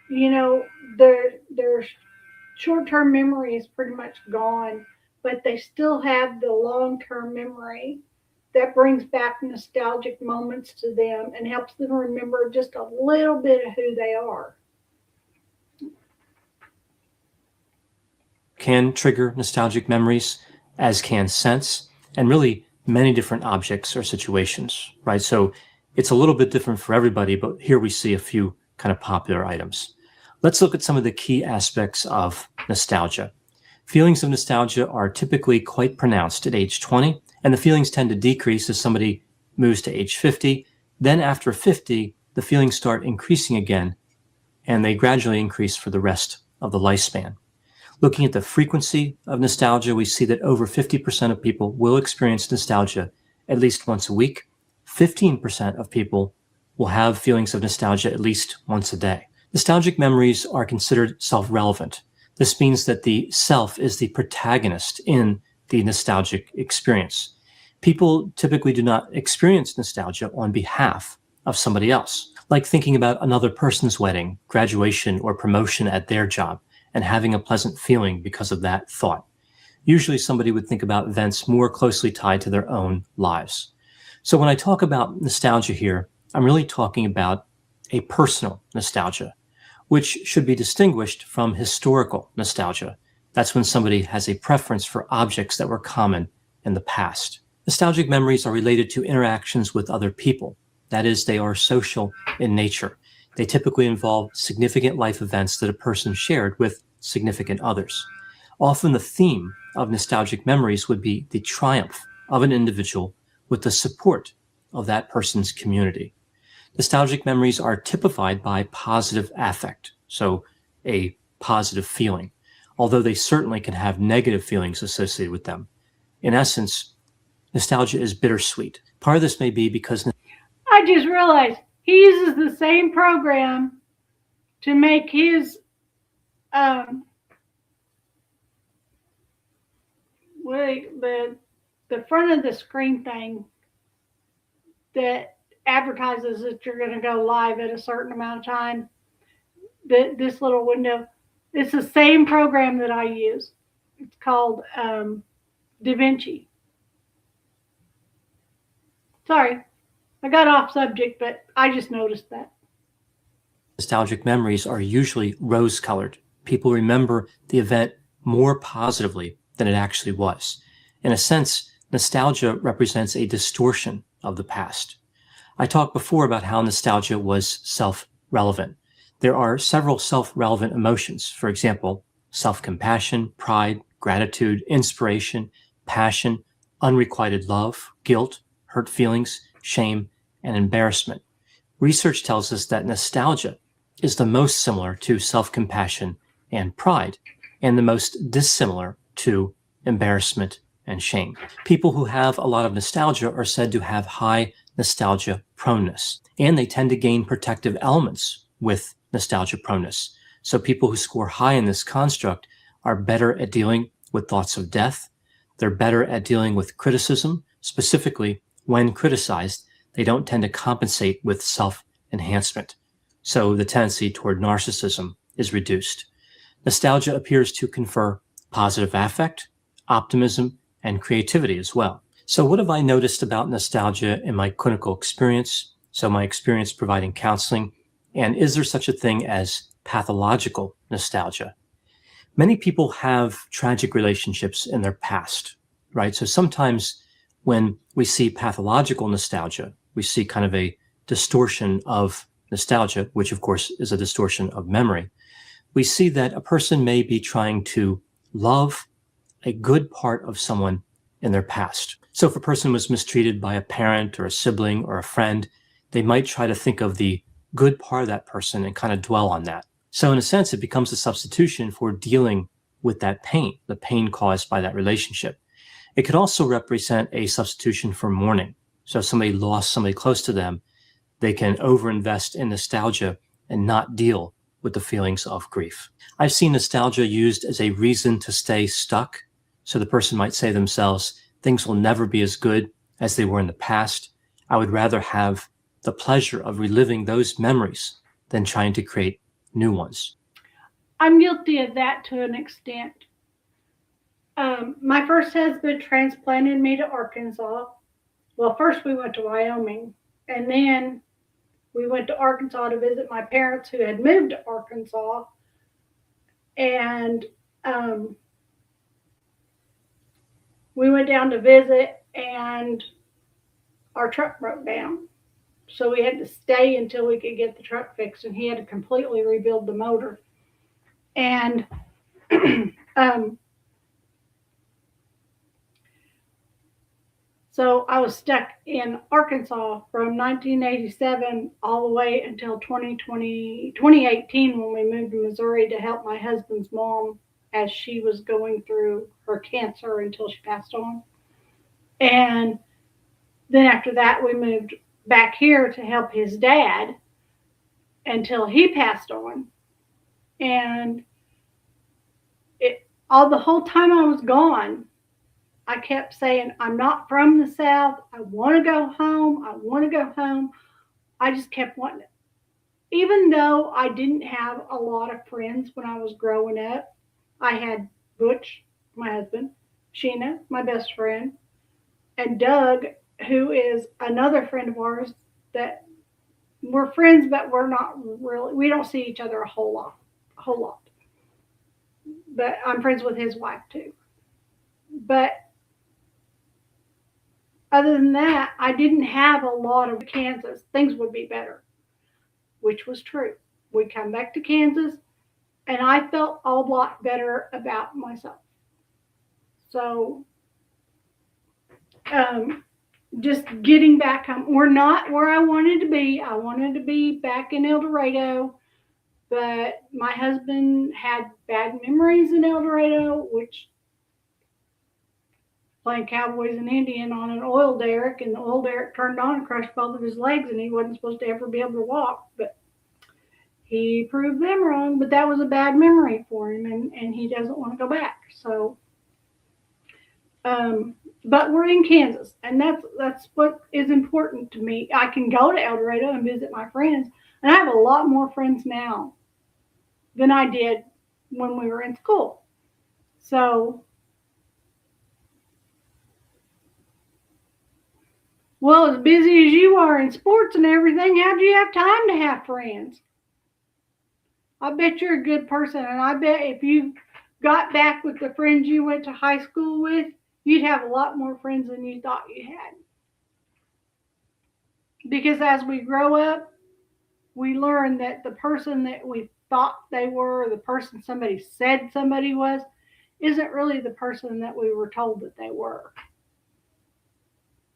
their short-term memory is pretty much gone, but they still have the long-term memory that brings back nostalgic moments to them and helps them remember just a little bit of who they are. Can trigger nostalgic memories, as can scents, and really many different objects or situations, right? So it's a little bit different for everybody, but here we see a few kind of popular items. Let's look at some of the key aspects of nostalgia. Feelings of nostalgia are typically quite pronounced at age 20, and the feelings tend to decrease as somebody moves to age 50. Then after 50, the feelings start increasing again, and they gradually increase for the rest of the lifespan. Looking at the frequency of nostalgia, we see that over 50% of people will experience nostalgia at least once a week. 15% of people will have feelings of nostalgia at least once a day. Nostalgic memories are considered self-relevant. This means that the self is the protagonist in the nostalgic experience, People typically do not experience nostalgia on behalf of somebody else, like thinking about another person's wedding, graduation, or promotion at their job and having a pleasant feeling because of that thought. Usually somebody would think about events more closely tied to their own lives. So when I talk about nostalgia here, I'm really talking about a personal nostalgia, which should be distinguished from historical nostalgia. That's when somebody has a preference for objects that were common in the past. Nostalgic memories are related to interactions with other people. That is, they are social in nature. They typically involve significant life events that a person shared with significant others. Often the theme of nostalgic memories would be the triumph of an individual with the support of that person's community. Nostalgic memories are typified by positive affect, so a positive feeling, although they certainly can have negative feelings associated with them. In essence, nostalgia is bittersweet. Part of this may be because I just realized he uses the same program to make his the front of the screen thing that advertises that you're going to go live at a certain amount of time. This little window, it's the same program that I use. It's called DaVinci. Sorry, I got off subject, but I just noticed that. nostalgic memories are usually rose-colored. People remember the event more positively than it actually was. In a sense, nostalgia represents a distortion of the past. I talked before about how nostalgia was self-relevant. There are several self-relevant emotions. For example, self-compassion, pride, gratitude, inspiration, passion, unrequited love, guilt, hurt feelings, shame, and embarrassment. Research tells us that nostalgia is the most similar to self-compassion and pride, and the most dissimilar to embarrassment and shame. People who have a lot of nostalgia are said to have high nostalgia proneness, and they tend to gain protective elements with nostalgia proneness. So people who score high in this construct are better at dealing with thoughts of death. They're better at dealing with criticism. Specifically, when criticized, they don't tend to compensate with self-enhancement. So the tendency toward narcissism is reduced. Nostalgia appears to confer positive affect, optimism, and creativity as well. So what have I noticed about nostalgia in my clinical experience? So my experience providing counseling, and is there such a thing as pathological nostalgia? Many people have tragic relationships in their past, right? So sometimes when we see pathological nostalgia, we see kind of a distortion of nostalgia, which of course is a distortion of memory. We see that a person may be trying to love a good part of someone in their past. So if a person was mistreated by a parent or a sibling or a friend, they might try to think of the good part of that person and kind of dwell on that. So in a sense, it becomes a substitution for dealing with that pain, the pain caused by that relationship. It could also represent a substitution for mourning. So if somebody lost somebody close to them, they can overinvest in nostalgia and not deal with the feelings of grief. I've seen nostalgia used as a reason to stay stuck. So the person might say to themselves, things will never be as good as they were in the past. I would rather have the pleasure of reliving those memories than trying to create new ones. I'm guilty of that to an extent. My first husband transplanted me to Arkansas. Well, first we went to Wyoming, and then we went to Arkansas to visit my parents who had moved to Arkansas. And we went down to visit, and our truck broke down. So we had to stay until we could get the truck fixed, and he had to completely rebuild the motor. And so I was stuck in Arkansas from 1987 all the way until 2018 when we moved to Missouri to help my husband's mom as she was going through her cancer until she passed on. And then after that, we moved back here to help his dad until he passed on. And the whole time I was gone, I kept saying, I'm not from the South. I want to go home. I want to go home. I just kept wanting it. Even though I didn't have a lot of friends when I was growing up, I had Butch, my husband, Sheena, my best friend, and Doug, who is another friend of ours that we're friends, but we're not really, we don't see each other a whole lot. But I'm friends with his wife too. But other than that, I didn't have a lot of Kansas. Things would be better, which was true. We come back to Kansas, and I felt a lot better about myself. So, just getting back home. We're not where I wanted to be. I wanted to be back in El Dorado, but my husband had bad memories in El Dorado, which playing Cowboys and Indian on an oil derrick, and the oil derrick turned on and crushed both of his legs, and he wasn't supposed to ever be able to walk. But he proved them wrong. But that was a bad memory for him, and he doesn't want to go back. So, but we're in Kansas, and that's what is important to me. I can go to El Dorado and visit my friends, and I have a lot more friends now than I did when we were in school. So, well, as busy as you are in sports and everything, how do you have time to have friends? I bet you're a good person, and I bet if you got back with the friends you went to high school with, you'd have a lot more friends than you thought you had. Because as we grow up, we learn that the person that we thought they were, or the person somebody said somebody was, isn't really the person that we were told that they were.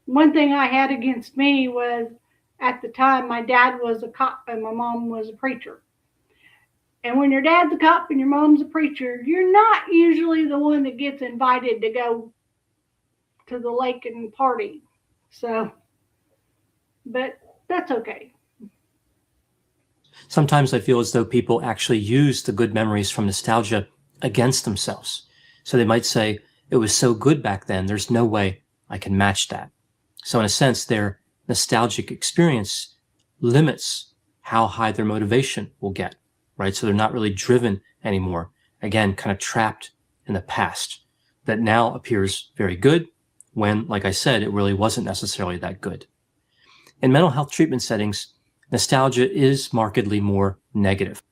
One thing I had against me was, at the time, my dad was a cop and my mom was a preacher. And when your dad's a cop and your mom's a preacher, you're not usually the one that gets invited to go to the lake and party. So, but that's okay. Sometimes I feel as though people actually use the good memories from nostalgia against themselves. So they might say, it was so good back then, there's no way I can match that. So in a sense, their nostalgic experience limits how high their motivation will get, right? So they're not really driven anymore. Again, kind of trapped in the past that now appears very good when, like I said, it really wasn't necessarily that good. In mental health treatment settings, nostalgia is markedly more negative.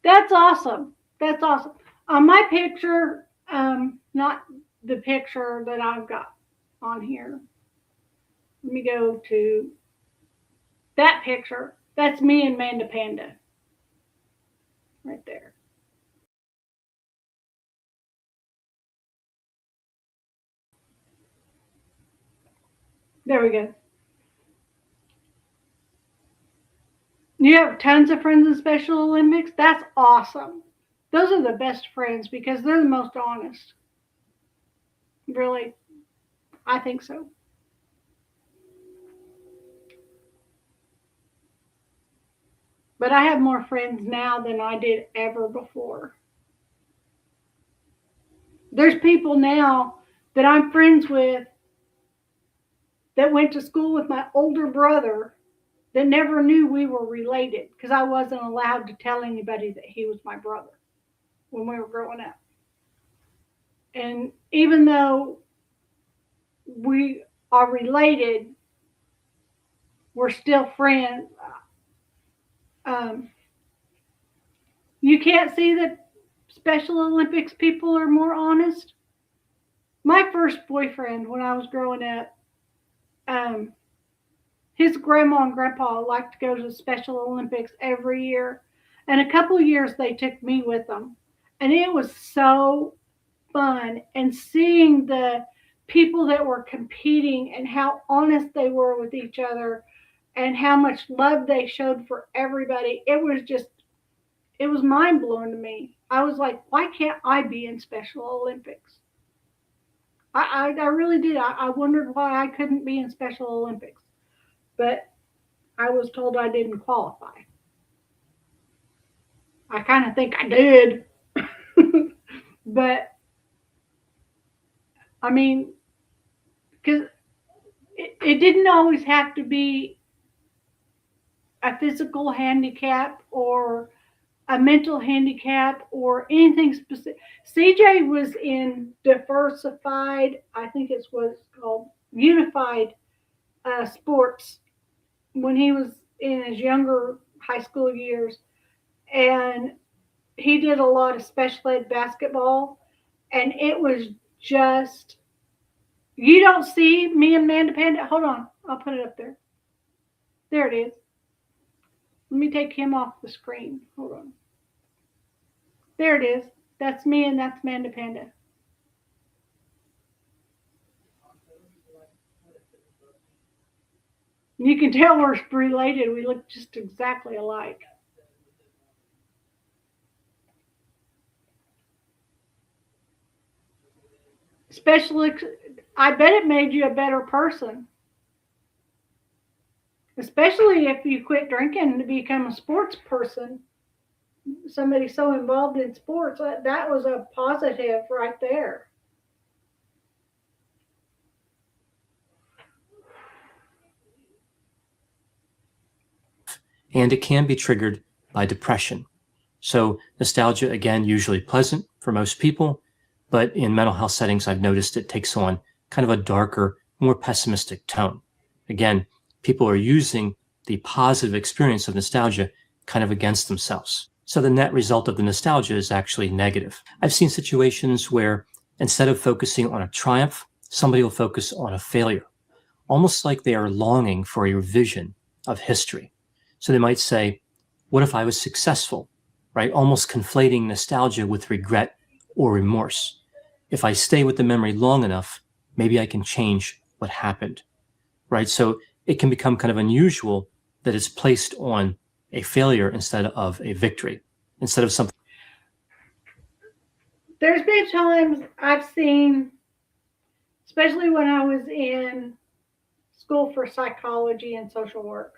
That's awesome. That's awesome. On my picture, not the picture that I've got on here. Let me go to that picture. That's me and Manda Panda. Right there. There we go. You have tons of friends in Special Olympics? That's awesome. Those are the best friends because they're the most honest. Really, I think so. But I have more friends now than I did ever before. There's people now that I'm friends with that went to school with my older brother that never knew we were related because I wasn't allowed to tell anybody that he was my brother when we were growing up. And even though we are related, we're still friends. You can't see that Special Olympics people are more honest. My first boyfriend when I was growing up, his grandma and grandpa liked to go to the Special Olympics every year. And a couple of years they took me with them. And it was so fun. And seeing the people that were competing and how honest they were with each other and how much love they showed for everybody, it was mind blowing to me. I was like, why can't I be in Special Olympics? I really did. I wondered why I couldn't be in Special Olympics. But I was told I didn't qualify. I kind of think I did. But, I mean, because it didn't always have to be a physical handicap or a mental handicap or anything specific. CJ was in diversified, I think it's what's called unified sports when he was in his younger high school years. And he did a lot of special ed basketball. And it was just, you don't see me and Amanda Panda. Hold on, I'll put it up there. There it is. Let me take him off the screen. Hold on. There it is. That's me and that's Amanda Panda. You can tell we're related. We look just exactly alike. Especially, I bet it made you a better person. Especially if you quit drinking to become a sports person. Somebody so involved in sports, that was a positive right there. And it can be triggered by depression. So nostalgia, again, usually pleasant for most people, but in mental health settings, I've noticed it takes on kind of a darker, more pessimistic tone. Again, people are using the positive experience of nostalgia kind of against themselves. So the net result of the nostalgia is actually negative. I've seen situations where instead of focusing on a triumph, somebody will focus on a failure, almost like they are longing for a revision of history. So they might say, what if I was successful, right? Almost conflating nostalgia with regret or remorse. If I stay with the memory long enough, maybe I can change what happened, right? So it can become kind of unusual that it's placed on a failure instead of a victory, instead of something. There's been times I've seen, especially when I was in school for psychology and social work,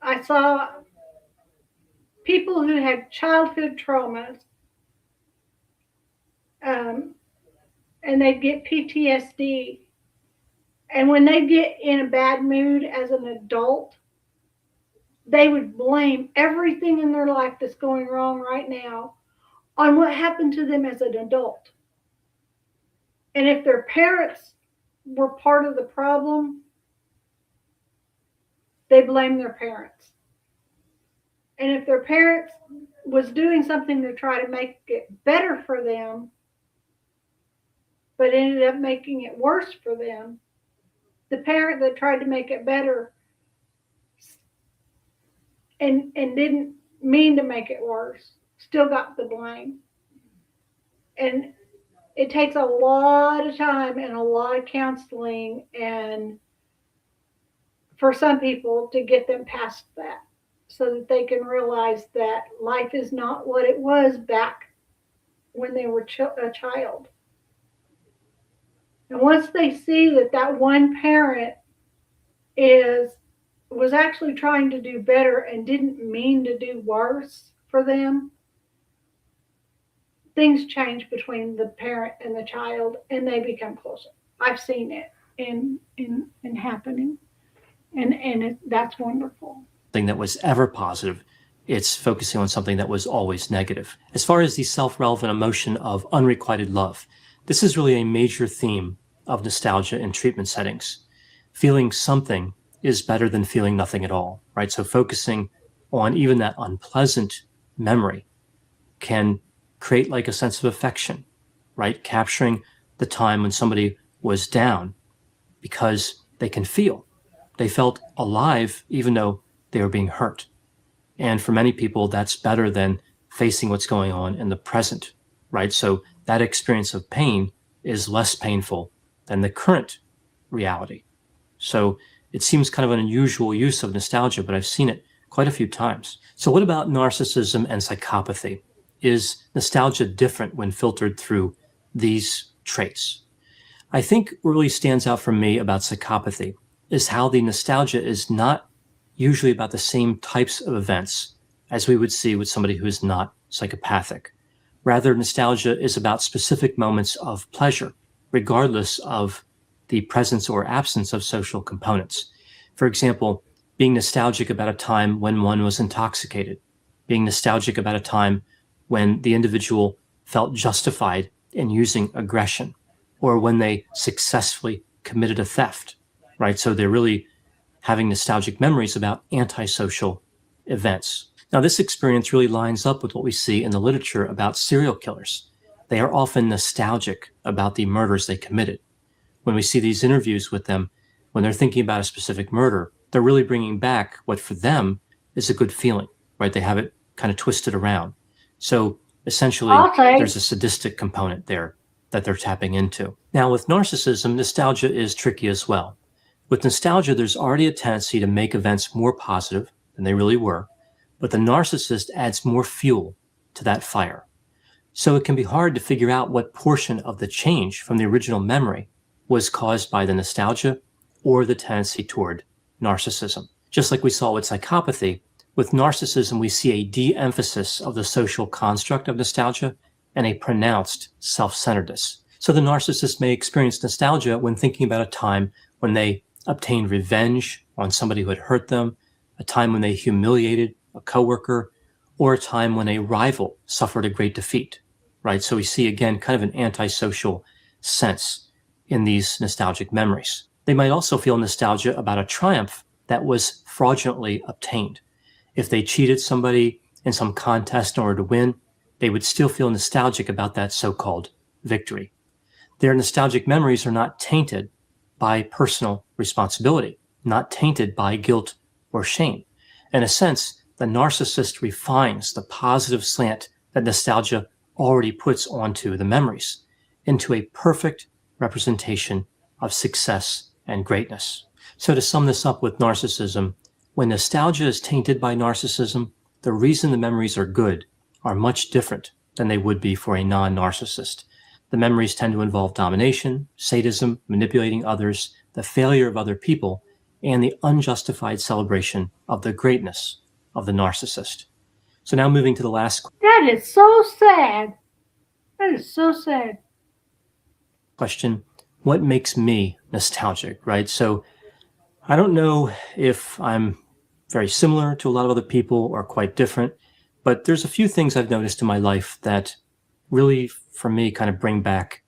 I saw people who had childhood traumas, and they'd get PTSD. And when they get in a bad mood as an adult, they would blame everything in their life that's going wrong right now on what happened to them as an adult. And if their parents were part of the problem, they blame their parents. And if their parents was doing something to try to make it better for them, but ended up making it worse for them, the parent that tried to make it better and didn't mean to make it worse still got the blame. And it takes a lot of time and a lot of counseling and for some people to get them past that so that they can realize that life is not what it was back when they were a child. And once they see that that one parent was actually trying to do better and didn't mean to do worse for them, things change between the parent and the child and they become closer. I've seen it in happening. And that's wonderful. Thing that was ever positive, it's focusing on something that was always negative. As far as the self-relevant emotion of unrequited love, this is really a major theme of nostalgia in treatment settings. Feeling something is better than feeling nothing at all, right? So focusing on even that unpleasant memory can create like a sense of affection, right? Capturing the time when somebody was down because they can feel. They felt alive even though they were being hurt. And for many people, that's better than facing what's going on in the present, right? So that experience of pain is less painful than the current reality. So it seems kind of an unusual use of nostalgia, but I've seen it quite a few times. So what about narcissism and psychopathy? Is nostalgia different when filtered through these traits? I think what really stands out for me about psychopathy is how the nostalgia is not usually about the same types of events as we would see with somebody who is not psychopathic. Rather, nostalgia is about specific moments of pleasure, regardless of the presence or absence of social components. For example, being nostalgic about a time when one was intoxicated, being nostalgic about a time when the individual felt justified in using aggression, or when they successfully committed a theft, right? So they're really having nostalgic memories about antisocial events. Now, this experience really lines up with what we see in the literature about serial killers. They are often nostalgic about the murders they committed. When we see these interviews with them, when they're thinking about a specific murder, they're really bringing back what for them is a good feeling, right? They have it kind of twisted around. So essentially, Okay. there's a sadistic component there that they're tapping into. Now, with narcissism, nostalgia is tricky as well. With nostalgia, there's already a tendency to make events more positive than they really were, but the narcissist adds more fuel to that fire. So it can be hard to figure out what portion of the change from the original memory was caused by the nostalgia or the tendency toward narcissism. Just like we saw with psychopathy, with narcissism, we see a de-emphasis of the social construct of nostalgia and a pronounced self-centeredness. So the narcissist may experience nostalgia when thinking about a time when they obtained revenge on somebody who had hurt them, a time when they humiliated a coworker, or a time when a rival suffered a great defeat, right? So we see, again, kind of an antisocial sense in these nostalgic memories. They might also feel nostalgia about a triumph that was fraudulently obtained. If they cheated somebody in some contest in order to win, they would still feel nostalgic about that so-called victory. Their nostalgic memories are not tainted by personal responsibility, not tainted by guilt or shame. In a sense, the narcissist refines the positive slant that nostalgia already puts onto the memories into a perfect representation of success and greatness. So to sum this up with narcissism, when nostalgia is tainted by narcissism, the reason the memories are good are much different than they would be for a non-narcissist. The memories tend to involve domination, sadism, manipulating others, the failure of other people, and the unjustified celebration of the greatness of the narcissist. So now moving to the last That is so sad. That is so sad. question, what makes me nostalgic, right? So I don't know if I'm very similar to a lot of other people or quite different, but there's a few things I've noticed in my life that really, for me, kind of bring back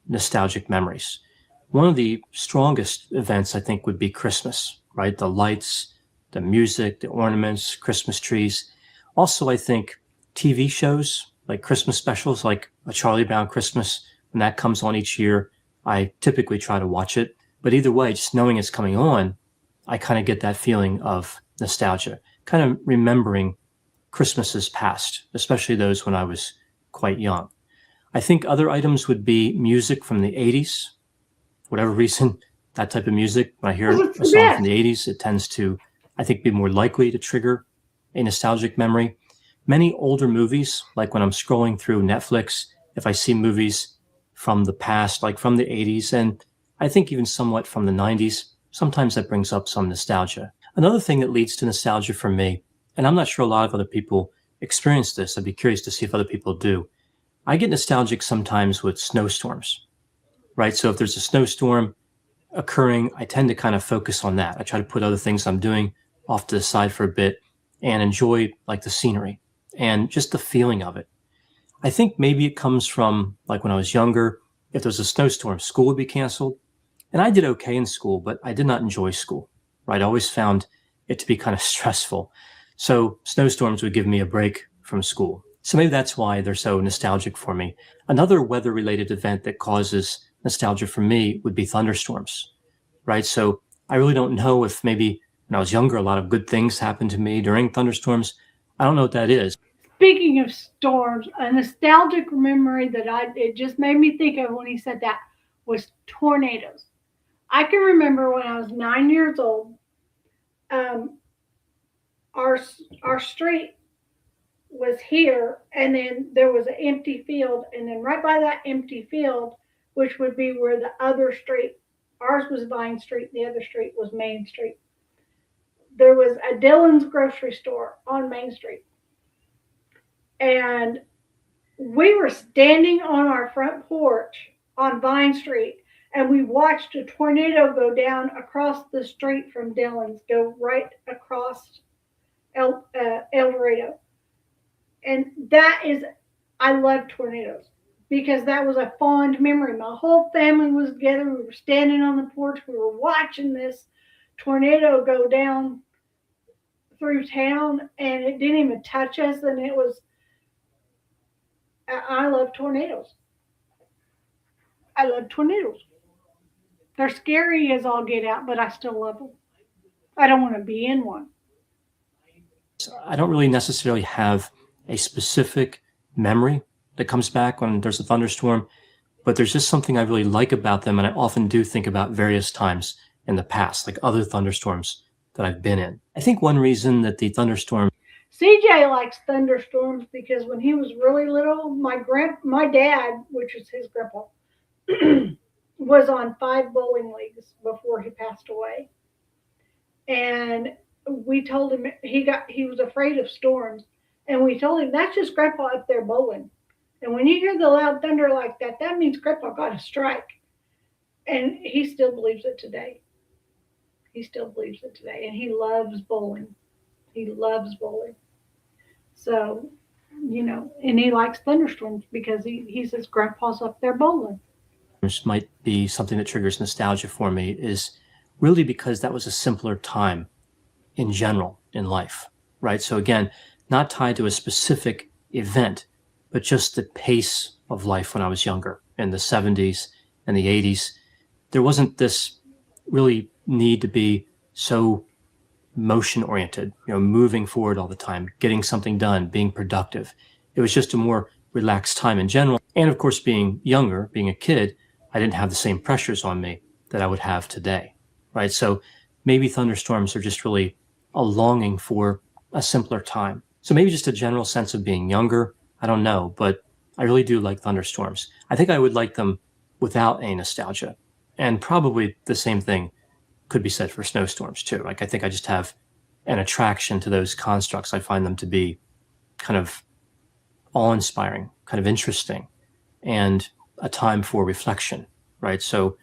nostalgic memories. One of the strongest events, I think, would be Christmas, right? The lights, the music, the ornaments, Christmas trees. Also, I think TV shows like Christmas specials, like A Charlie Brown Christmas, when that comes on each year, I typically try to watch it. But either way, just knowing it's coming on, I kind of get that feeling of nostalgia, kind of remembering Christmases past, especially those when I was quite young. I think other items would be music from the 80s. For whatever reason, that type of music, when I hear a song from the 80s, it tends to, I think, be more likely to trigger a nostalgic memory. Many older movies, like when I'm scrolling through Netflix, if I see movies from the past, like from the 80s, and I think even somewhat from the 90s, sometimes that brings up some nostalgia. Another thing that leads to nostalgia for me, and I'm not sure a lot of other people experience this, I'd be curious to see if other people do. I get nostalgic sometimes with snowstorms, right? So if there's a snowstorm occurring, I tend to kind of focus on that. I try to put other things I'm doing off to the side for a bit and enjoy like the scenery and just the feeling of it. I think maybe it comes from like when I was younger, if there was a snowstorm, school would be canceled. And I did okay in school, but I did not enjoy school, right? I always found it to be kind of stressful. So snowstorms would give me a break from school. So maybe that's why they're so nostalgic for me. Another weather-related event that causes nostalgia for me would be thunderstorms, right? So I really don't know if maybe when I was younger, a lot of good things happened to me during thunderstorms. I don't know what that is. Speaking of storms, a nostalgic memory that it just made me think of when he said that was tornadoes. I can remember when I was 9 years old, our street was here, and then there was an empty field, and then right by that empty field, which would be where the other street, ours was Vine Street, the other street was Main Street. There was a Dillon's grocery store on Main Street. And we were standing on our front porch on Vine Street, And we watched a tornado go down across the street from Dillon's, go right across El Dorado. And that is, I love tornadoes because that was a fond memory. My whole family was together. We were standing on the porch. We were watching this tornado go down through town, and it didn't even touch us. And it was, I love tornadoes. I love tornadoes. They're scary as all get out, but I still love them. I don't want to be in one. I don't really necessarily have a specific memory that comes back when there's a thunderstorm, but there's just something I really like about them. And I often do think about various times in the past, like other thunderstorms that I've been in. I think one reason that the thunderstorm CJ likes thunderstorms because when he was really little, my dad, which is his grandpa, was on 5 bowling leagues before he passed away. And we told him he was afraid of storms. And we told him that's just grandpa up there bowling. And when you hear the loud thunder like that, that means grandpa got a strike. And he still believes it today. He still believes it today. And he loves bowling. He loves bowling. So, and he likes thunderstorms because he says grandpa's up there bowling. might be something that triggers nostalgia for me is really because that was a simpler time in general in life, right? So again, not tied to a specific event, but just the pace of life when I was younger in the 70s and the 80s. There wasn't this really need to be so motion oriented, moving forward all the time, getting something done, being productive. It was just a more relaxed time in general. And of course, being younger, being a kid, I didn't have the same pressures on me that I would have today, right? So maybe thunderstorms are just really a longing for a simpler time. So maybe just a general sense of being younger. I don't know, but I really do like thunderstorms. I think I would like them without any nostalgia. And probably the same thing could be said for snowstorms too. Like I think I just have an attraction to those constructs. I find them to be kind of awe-inspiring, kind of interesting, and a time for reflection, right? So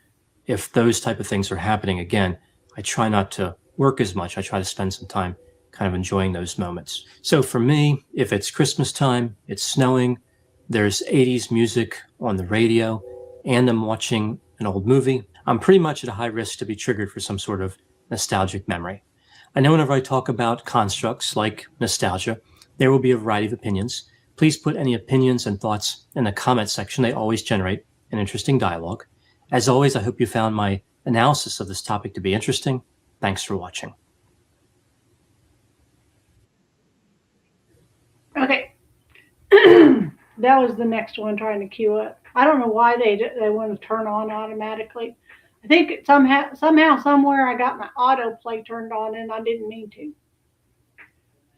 if those type of things are happening again, I try not to work as much. I try to spend some time kind of enjoying those moments. So for me, if it's Christmas time, it's snowing, there's 80s music on the radio, and I'm watching an old movie, I'm pretty much at a high risk to be triggered for some sort of nostalgic memory. I know whenever I talk about constructs like nostalgia, there will be a variety of opinions. Please put any opinions and thoughts in the comment section. They always generate an interesting dialogue. As always, I hope you found my analysis of this topic to be interesting. Thanks for watching. Okay. That was the next one trying to queue up. I don't know why they want to turn on automatically. I think somehow, somewhere I got my autoplay turned on and I didn't mean to.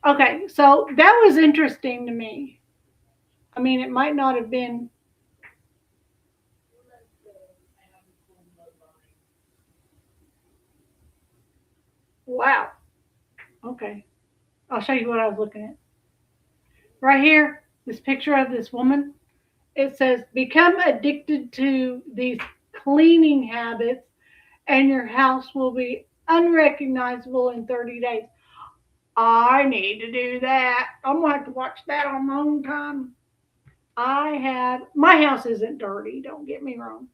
Okay, so that was interesting to me. I mean, it might not have been. Wow. Okay. I'll show you what I was looking at. Right here, this picture of this woman. It says, become addicted to these cleaning habits and your house will be unrecognizable in 30 days. I need to do that. I'm going to have to watch that on my own time. My house isn't dirty, don't get me wrong.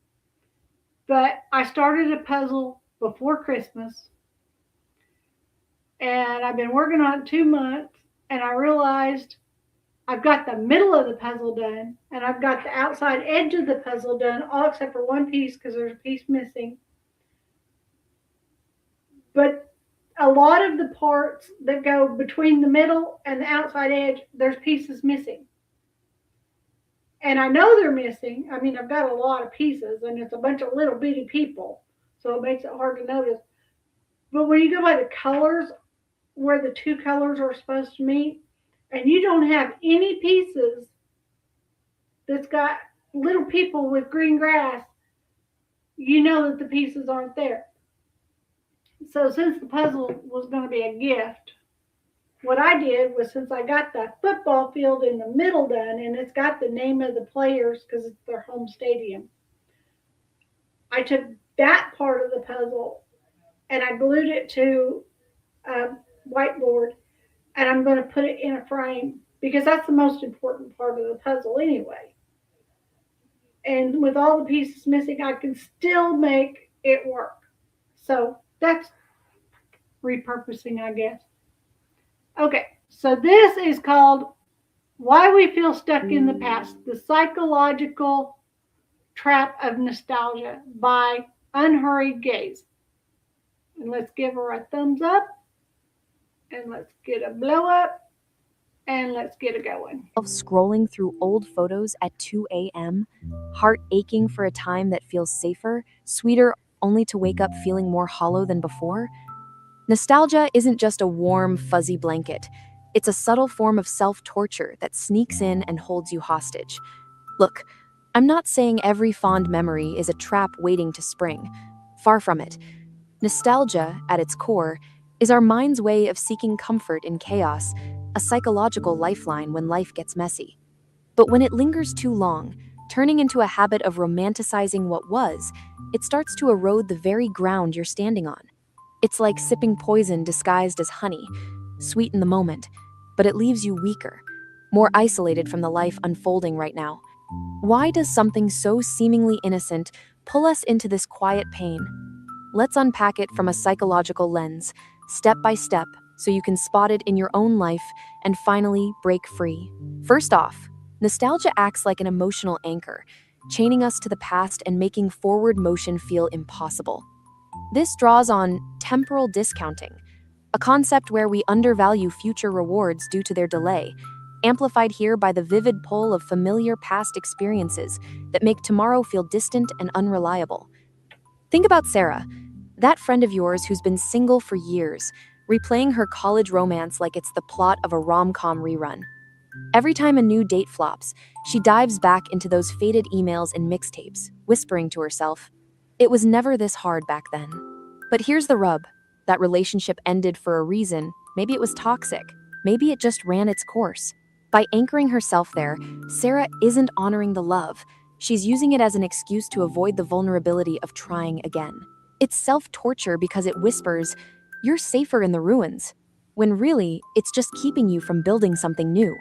But I started a puzzle before Christmas. And I've been working on it 2 months. And I realized I've got the middle of the puzzle done. And I've got the outside edge of the puzzle done, all except for one piece because there's a piece missing. But a lot of the parts that go between the middle and the outside edge, there's pieces missing. And I know they're missing. I mean, I've got a lot of pieces and it's a bunch of little bitty people. So it makes it hard to notice. But when you go by the colors, where the 2 colors are supposed to meet, and you don't have any pieces that's got little people with green grass, you know that the pieces aren't there. So since the puzzle was going to be a gift, what I did was, since I got the football field in the middle done, and it's got the name of the players because it's their home stadium, I took that part of the puzzle and I glued it to a whiteboard and I'm going to put it in a frame because that's the most important part of the puzzle anyway. And with all the pieces missing, I can still make it work. So that's repurposing, I guess. Okay, so this is called Why We Feel Stuck in the Past, the Psychological Trap of Nostalgia by Unhurried Gaze. And let's give her a thumbs up. And let's get a blow up. And let's get it going. Scrolling through old photos at 2 a.m., heart aching for a time that feels safer, sweeter, only to wake up feeling more hollow than before? Nostalgia isn't just a warm, fuzzy blanket. It's a subtle form of self-torture that sneaks in and holds you hostage. Look, I'm not saying every fond memory is a trap waiting to spring. Far from it. Nostalgia, at its core, is our mind's way of seeking comfort in chaos, a psychological lifeline when life gets messy. But when it lingers too long, turning into a habit of romanticizing what was, it starts to erode the very ground you're standing on. It's like sipping poison disguised as honey, sweet in the moment, but it leaves you weaker, more isolated from the life unfolding right now. Why does something so seemingly innocent pull us into this quiet pain? Let's unpack it from a psychological lens, step by step, so you can spot it in your own life and finally break free. First off, nostalgia acts like an emotional anchor, chaining us to the past and making forward motion feel impossible. This draws on temporal discounting, a concept where we undervalue future rewards due to their delay, amplified here by the vivid pull of familiar past experiences that make tomorrow feel distant and unreliable. Think about Sarah, that friend of yours who's been single for years, replaying her college romance like it's the plot of a rom-com rerun. Every time a new date flops, she dives back into those faded emails and mixtapes, whispering to herself, "It was never this hard back then." But here's the rub. That relationship ended for a reason. Maybe it was toxic. Maybe it just ran its course. By anchoring herself there, Sarah isn't honoring the love. She's using it as an excuse to avoid the vulnerability of trying again. It's self-torture because it whispers, "You're safer in the ruins," when really, it's just keeping you from building something new.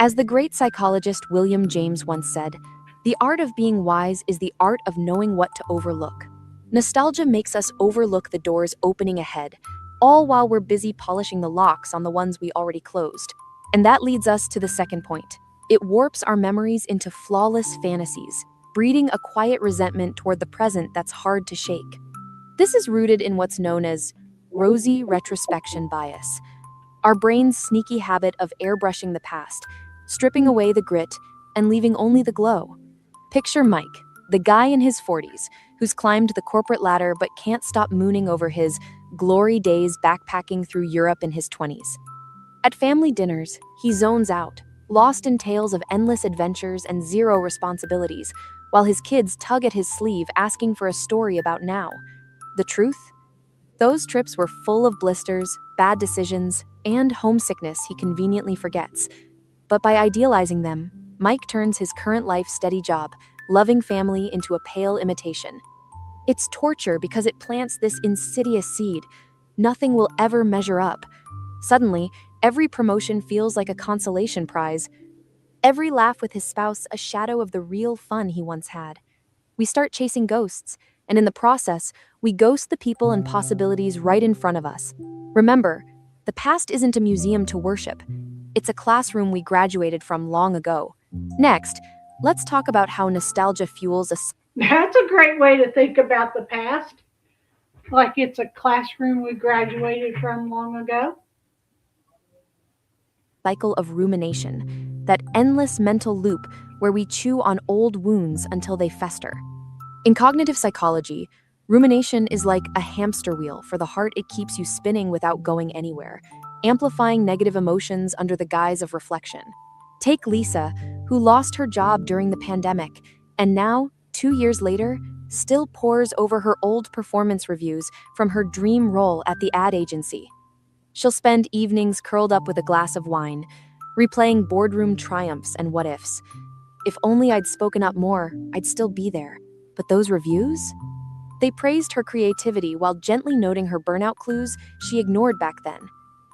As the great psychologist William James once said, "The art of being wise is the art of knowing what to overlook." Nostalgia makes us overlook the doors opening ahead, all while we're busy polishing the locks on the ones we already closed. And that leads us to the second point. It warps our memories into flawless fantasies, breeding a quiet resentment toward the present that's hard to shake. This is rooted in what's known as rosy retrospection bias, our brain's sneaky habit of airbrushing the past, stripping away the grit, and leaving only the glow. Picture Mike, the guy in his 40s, who's climbed the corporate ladder but can't stop mooning over his glory days backpacking through Europe in his 20s. At family dinners, he zones out, lost in tales of endless adventures and zero responsibilities, while his kids tug at his sleeve asking for a story about now. The truth? Those trips were full of blisters, bad decisions, and homesickness he conveniently forgets. But by idealizing them, Mike turns his current life steady job, loving family into a pale imitation. It's torture because it plants this insidious seed. Nothing will ever measure up. Suddenly, every promotion feels like a consolation prize. Every laugh with his spouse a shadow of the real fun he once had. We start chasing ghosts, and in the process, we ghost the people and possibilities right in front of us. Remember, the past isn't a museum to worship. It's a classroom we graduated from long ago. Next, let's talk about how nostalgia fuels a That's a great way to think about the past. Like it's a classroom we graduated from long ago. cycle of rumination, that endless mental loop where we chew on old wounds until they fester. In cognitive psychology, rumination is like a hamster wheel for the heart. It keeps you spinning without going anywhere, amplifying negative emotions under the guise of reflection. Take Lisa, who lost her job during the pandemic, and now, 2 years later, still pores over her old performance reviews from her dream role at the ad agency. She'll spend evenings curled up with a glass of wine, replaying boardroom triumphs and what-ifs. If only I'd spoken up more, I'd still be there. But those reviews? They praised her creativity while gently noting her burnout clues she ignored back then.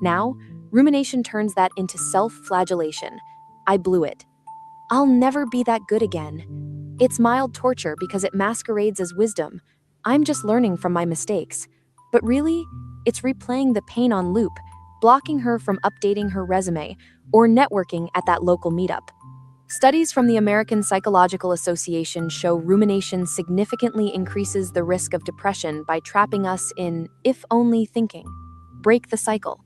Now, rumination turns that into self-flagellation. I blew it. I'll never be that good again. It's mild torture because it masquerades as wisdom. I'm just learning from my mistakes. But really, it's replaying the pain on loop, blocking her from updating her resume or networking at that local meetup. Studies from the American Psychological Association show rumination significantly increases the risk of depression by trapping us in if-only thinking. Break the cycle.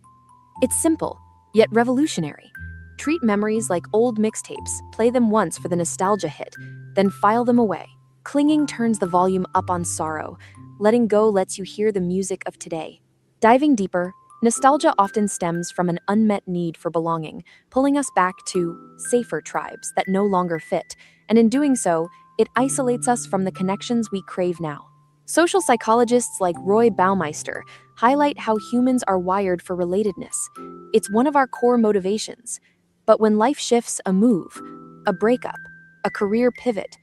It's simple, yet revolutionary. Treat memories like old mixtapes, play them once for the nostalgia hit, then file them away. Clinging turns the volume up on sorrow. Letting go lets you hear the music of today. Diving deeper, nostalgia often stems from an unmet need for belonging, pulling us back to safer tribes that no longer fit, and in doing so, it isolates us from the connections we crave now. Social psychologists like Roy Baumeister highlight how humans are wired for relatedness. It's one of our core motivations. But when life shifts, a move, a breakup, a career pivot,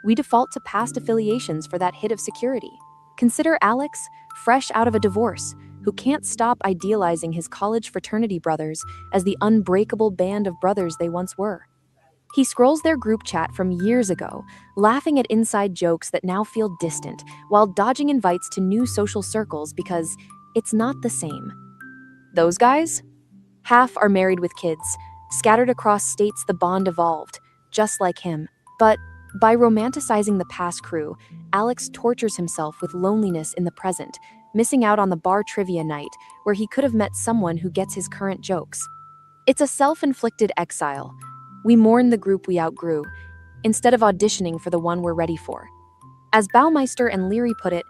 we default to past affiliations for that hit of security. Consider Alex, fresh out of a divorce, who can't stop idealizing his college fraternity brothers as the unbreakable band of brothers they once were. He scrolls their group chat from years ago, laughing at inside jokes that now feel distant, while dodging invites to new social circles because it's not the same. Those guys? Half are married with kids. Scattered across states, the bond evolved, just like him. But by romanticizing the past crew, Alex tortures himself with loneliness in the present, missing out on the bar trivia night where he could have met someone who gets his current jokes. It's a self-inflicted exile. We mourn the group we outgrew, instead of auditioning for the one we're ready for. As Baumeister and Leary put it,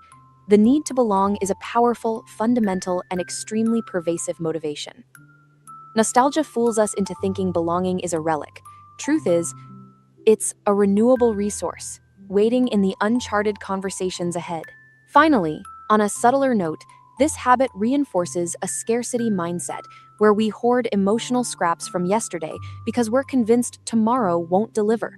the need to belong is a powerful, fundamental, and extremely pervasive motivation. Nostalgia fools us into thinking belonging is a relic. Truth is, it's a renewable resource, waiting in the uncharted conversations ahead. Finally, on a subtler note, this habit reinforces a scarcity mindset where we hoard emotional scraps from yesterday because we're convinced tomorrow won't deliver.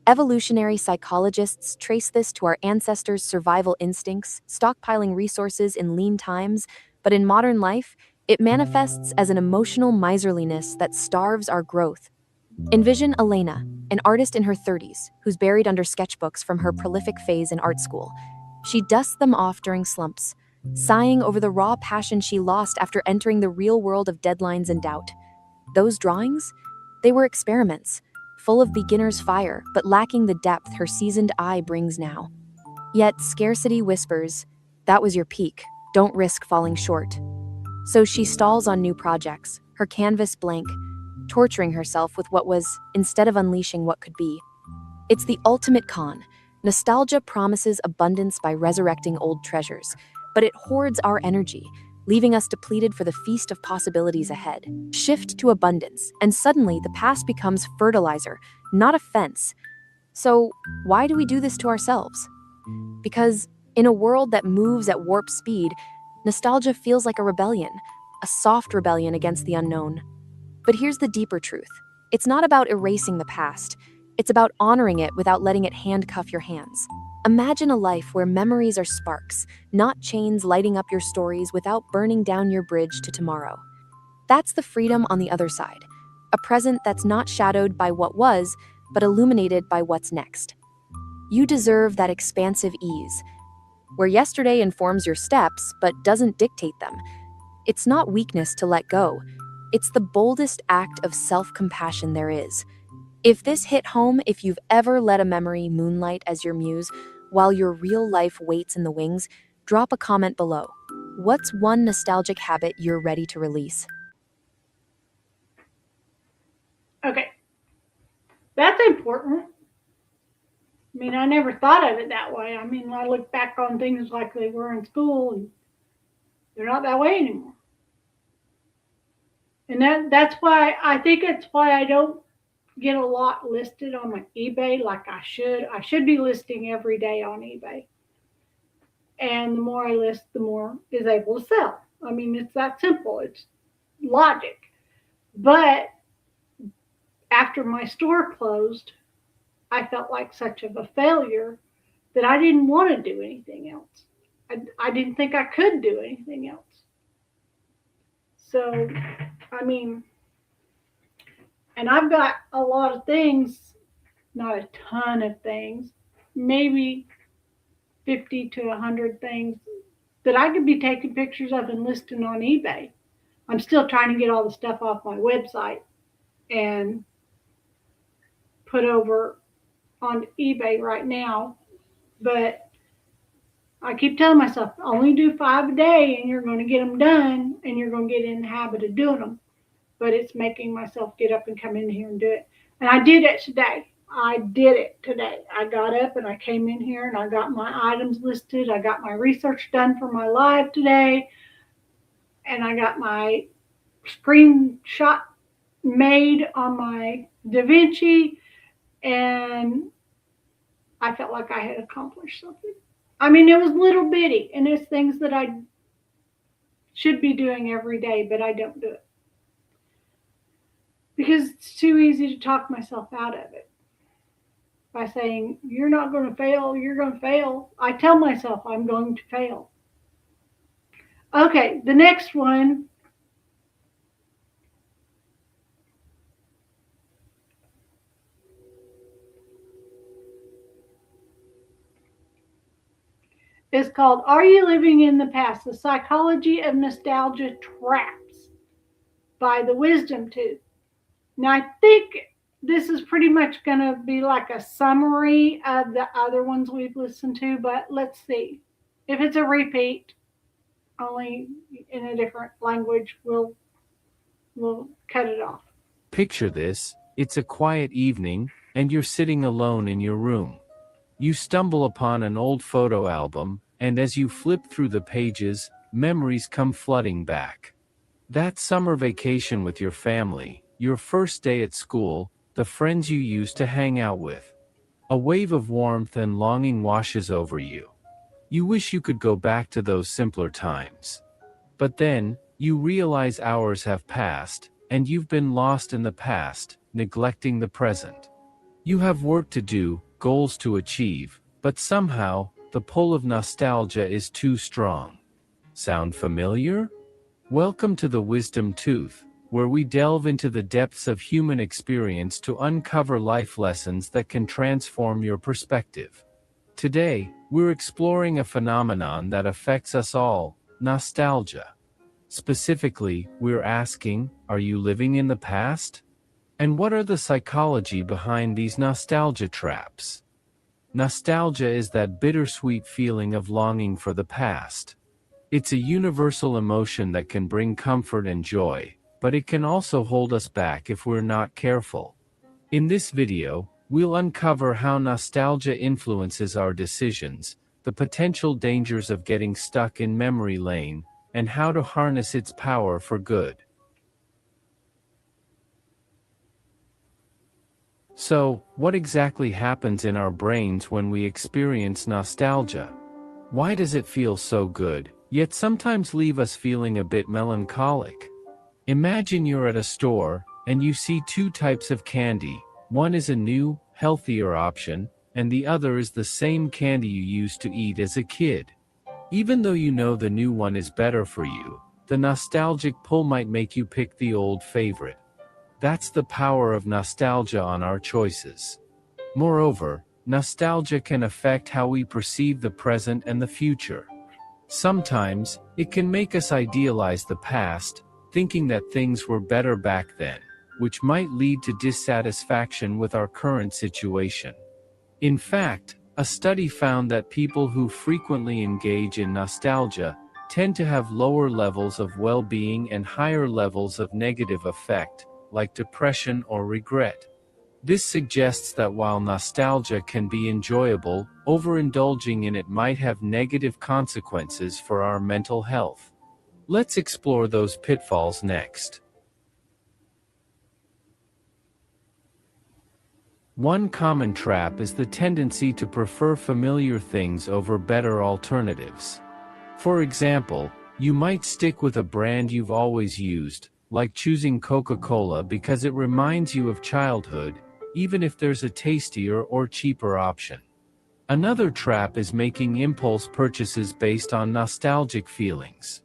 Evolutionary psychologists trace this to our ancestors' survival instincts, stockpiling resources in lean times, but in modern life, it manifests as an emotional miserliness that starves our growth. Envision Elena, an artist in her 30s, who's buried under sketchbooks from her prolific phase in art school. She dusts them off during slumps, sighing over the raw passion she lost after entering the real world of deadlines and doubt. Those drawings? They were experiments, full of beginner's fire, but lacking the depth her seasoned eye brings now. Yet scarcity whispers, that was your peak, don't risk falling short. So she stalls on new projects, her canvas blank, torturing herself with what was, instead of unleashing what could be. It's the ultimate con. Nostalgia promises abundance by resurrecting old treasures, but it hoards our energy, leaving us depleted for the feast of possibilities ahead. Shift to abundance, and suddenly the past becomes fertilizer, not a fence. So, why do we do this to ourselves? Because in a world that moves at warp speed, nostalgia feels like a rebellion, a soft rebellion against the unknown. But here's the deeper truth. It's not about erasing the past. It's about honoring it without letting it handcuff your hands. Imagine a life where memories are sparks, not chains lighting up your stories without burning down your bridge to tomorrow. That's the freedom on the other side. A present that's not shadowed by what was, but illuminated by what's next. You deserve that expansive ease, where yesterday informs your steps but doesn't dictate them. It's not weakness to let go. It's the boldest act of self-compassion there is. If this hit home, if you've ever let a memory moonlight as your muse while your real life waits in the wings, drop a comment below. What's one nostalgic habit you're ready to release? Okay, that's important. I mean, I never thought of it that way. I mean, I look back on things like they were in school, and they're not that way anymore. And that's why I think it's why I don't get a lot listed on my eBay like I should. I should be listing every day on eBay. And the more I list, the more is able to sell. I mean, it's that simple. It's logic. But after my store closed, I felt like such of a failure that I didn't want to do anything else. I didn't think I could do anything else. So, I mean, and I've got a lot of things, not a ton of things, maybe 50 to 100 things that I could be taking pictures of and listing on eBay. I'm still trying to get all the stuff off my website and put over on eBay right now. But I keep telling myself, only do 5 a day and you're going to get them done and you're going to get in the habit of doing them. But it's making myself get up and come in here and do it. And I did it today. I did it today. I got up and I came in here and I got my items listed. I got my research done for my live today. And I got my screenshot made on my DaVinci. And I felt like I had accomplished something. I mean, it was little bitty, and it's things that I should be doing every day, but I don't do it. Because it's too easy to talk myself out of it by saying, you're not going to fail, you're going to fail. I tell myself I'm going to fail. Okay, the next one is called Are You Living in the Past? The Psychology of Nostalgia Traps by the Wisdom Tooth. Now, I think this is pretty much going to be like a summary of the other ones we've listened to, but let's see. If it's a repeat, only in a different language, we'll cut it off. Picture this. It's a quiet evening, and you're sitting alone in your room. You stumble upon an old photo album, and as you flip through the pages, memories come flooding back. That summer vacation with your family, your first day at school, the friends you used to hang out with. A wave of warmth and longing washes over you. You wish you could go back to those simpler times. But then, you realize hours have passed, and you've been lost in the past, neglecting the present. You have work to do, goals to achieve, but somehow, the pull of nostalgia is too strong. Sound familiar? Welcome to the Wisdom Tooth, where we delve into the depths of human experience to uncover life lessons that can transform your perspective. Today, we're exploring a phenomenon that affects us all, nostalgia. Specifically, we're asking, are you living in the past? And what are the psychology behind these nostalgia traps? Nostalgia is that bittersweet feeling of longing for the past. It's a universal emotion that can bring comfort and joy, but it can also hold us back if we're not careful. In this video, we'll uncover how nostalgia influences our decisions, the potential dangers of getting stuck in memory lane, and how to harness its power for good. So, what exactly happens in our brains when we experience nostalgia? Why does it feel so good, yet sometimes leave us feeling a bit melancholic? Imagine you're at a store, and you see two types of candy. One is a new, healthier option, and the other is the same candy you used to eat as a kid. Even though you know the new one is better for you, the nostalgic pull might make you pick the old favorite. That's the power of nostalgia on our choices. Moreover, nostalgia can affect how we perceive the present and the future. Sometimes, it can make us idealize the past, thinking that things were better back then, which might lead to dissatisfaction with our current situation. In fact, a study found that people who frequently engage in nostalgia tend to have lower levels of well-being and higher levels of negative affect, like depression or regret. This suggests that while nostalgia can be enjoyable, overindulging in it might have negative consequences for our mental health. Let's explore those pitfalls next. One common trap is the tendency to prefer familiar things over better alternatives. For example, you might stick with a brand you've always used, like choosing Coca-Cola because it reminds you of childhood, even if there's a tastier or cheaper option. Another trap is making impulse purchases based on nostalgic feelings.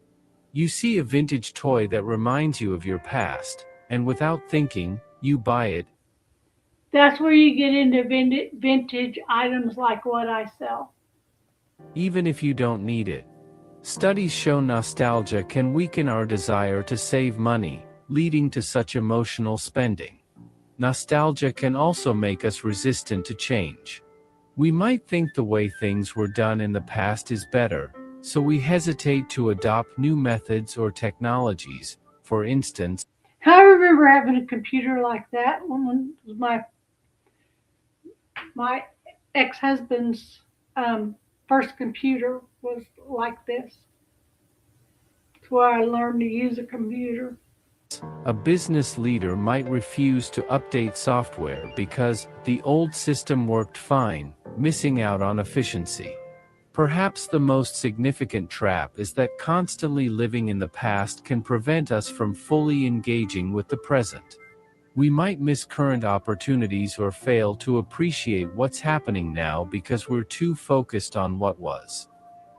You see a vintage toy that reminds you of your past, and without thinking, you buy it. That's where you get into vintage items like what I sell. Even if you don't need it. Studies show nostalgia can weaken our desire to save money, leading to such emotional spending. Nostalgia can also make us resistant to change. We might think the way things were done in the past is better, so we hesitate to adopt new methods or technologies. For instance, I remember having a computer like that when my ex-husband's first computer was like this. It's where I learned to use a computer. a business leader might refuse to update software because the old system worked fine, missing out on efficiency. Perhaps the most significant trap is that constantly living in the past can prevent us from fully engaging with the present. We might miss current opportunities or fail to appreciate what's happening now because we're too focused on what was.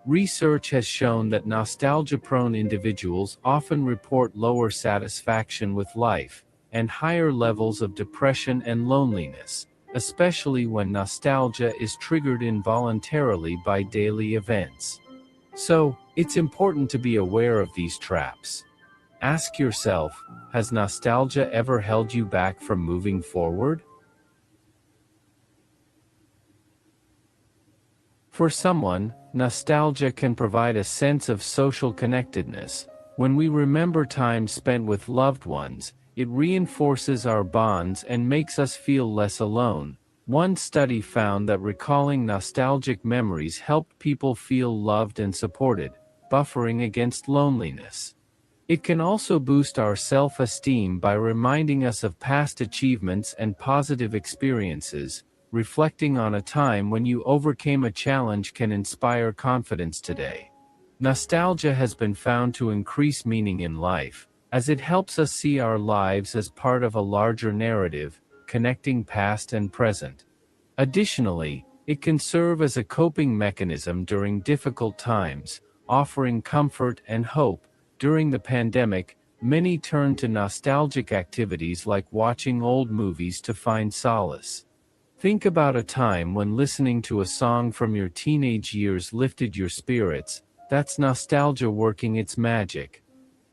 Research has shown that nostalgia-prone individuals often report lower satisfaction with life and higher levels of depression and loneliness, especially when nostalgia is triggered involuntarily by daily events. So, it's important to be aware of these traps. Ask yourself, has nostalgia ever held you back from moving forward? For someone, nostalgia can provide a sense of social connectedness. When we remember time spent with loved ones, it reinforces our bonds and makes us feel less alone. One study found that recalling nostalgic memories helped people feel loved and supported, buffering against loneliness. It can also boost our self-esteem by reminding us of past achievements and positive experiences. Reflecting on a time when you overcame a challenge can inspire confidence today. Nostalgia has been found to increase meaning in life, as it helps us see our lives as part of a larger narrative, connecting past and present. Additionally, it can serve as a coping mechanism during difficult times, offering comfort and hope. During the pandemic, many turned to nostalgic activities like watching old movies to find solace. Think about a time when listening to a song from your teenage years lifted your spirits. That's nostalgia working its magic.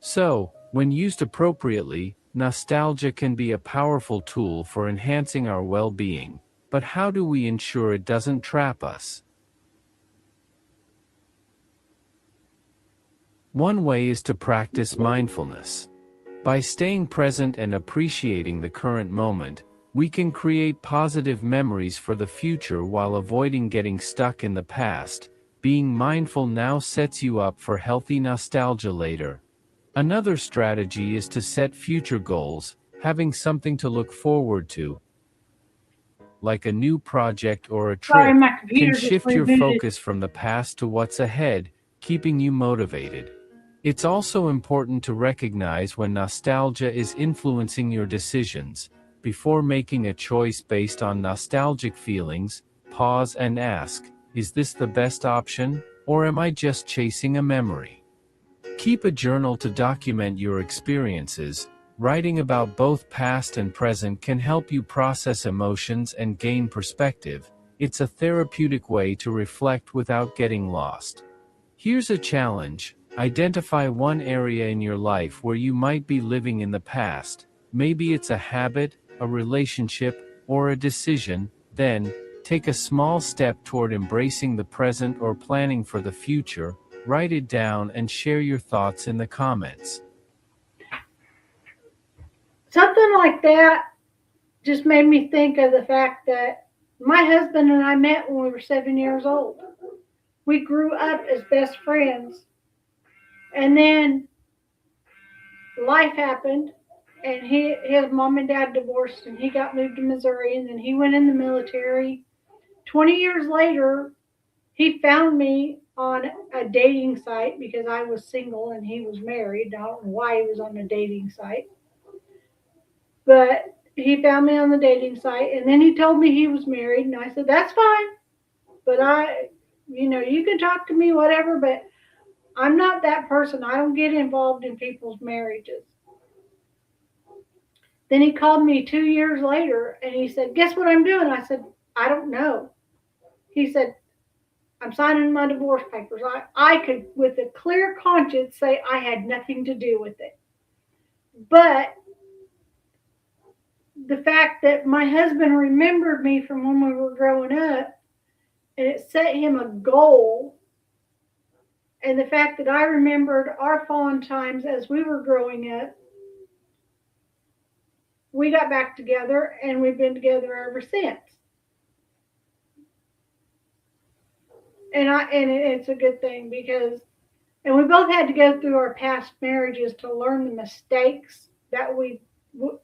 So, when used appropriately, nostalgia can be a powerful tool for enhancing our well-being. But how do we ensure it doesn't trap us? One way is to practice mindfulness. By staying present and appreciating the current moment, we can create positive memories for the future while avoiding getting stuck in the past. Being mindful now sets you up for healthy nostalgia later. Another strategy is to set future goals, having something to look forward to, like a new project or a Sorry, trip, my can computer just shift your rebooted. focus from the past to what's ahead, keeping you motivated. It's also important to recognize when nostalgia is influencing your decisions. Before making a choice based on nostalgic feelings, pause and ask, is this the best option, or am I just chasing a memory? Keep a journal to document your experiences. Writing about both past and present can help you process emotions and gain perspective. It's a therapeutic way to reflect without getting lost. Here's a challenge. Identify one area in your life where you might be living in the past. Maybe it's a habit, a relationship, or a decision. Then, take a small step toward embracing the present or planning for the future. Write it down and share your thoughts in the comments. Something like that just made me think of the fact that my husband and I met when we were 7 years old. We grew up as best friends. And then life happened, and his mom and dad divorced, and he got moved to Missouri, and then he went in the military. 20 years later, he found me on a dating site because I was single and he was married. I don't know why he was on a dating site, but he found me on the dating site, and then he told me he was married, and I said, that's fine. But you can talk to me, whatever, but I'm not that person. I don't get involved in people's marriages. Then he called me 2 years later and he said, guess what I'm doing? I said, I don't know. He said, I'm signing my divorce papers. I could, with a clear conscience, say I had nothing to do with it. But the fact that my husband remembered me from when we were growing up, and it set him a goal, and the fact that I remembered our fun times as we were growing up, we got back together and we've been together ever since. And it's a good thing because, and we both had to go through our past marriages to learn the mistakes that we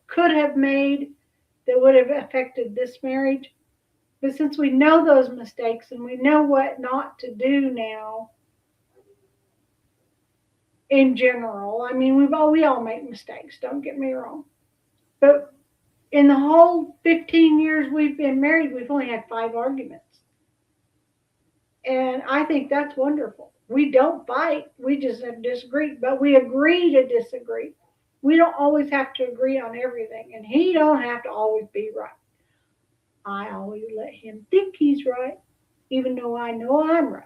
could have made that would have affected this marriage. But since we know those mistakes and we know what not to do now, in general, I mean, we all make mistakes, don't get me wrong. But in the whole 15 years we've been married, we've only had 5 arguments. And I think that's wonderful. We don't fight, we just have disagreed, but we agree to disagree. We don't always have to agree on everything, and he don't have to always be right. I always let him think he's right, even though I know I'm right.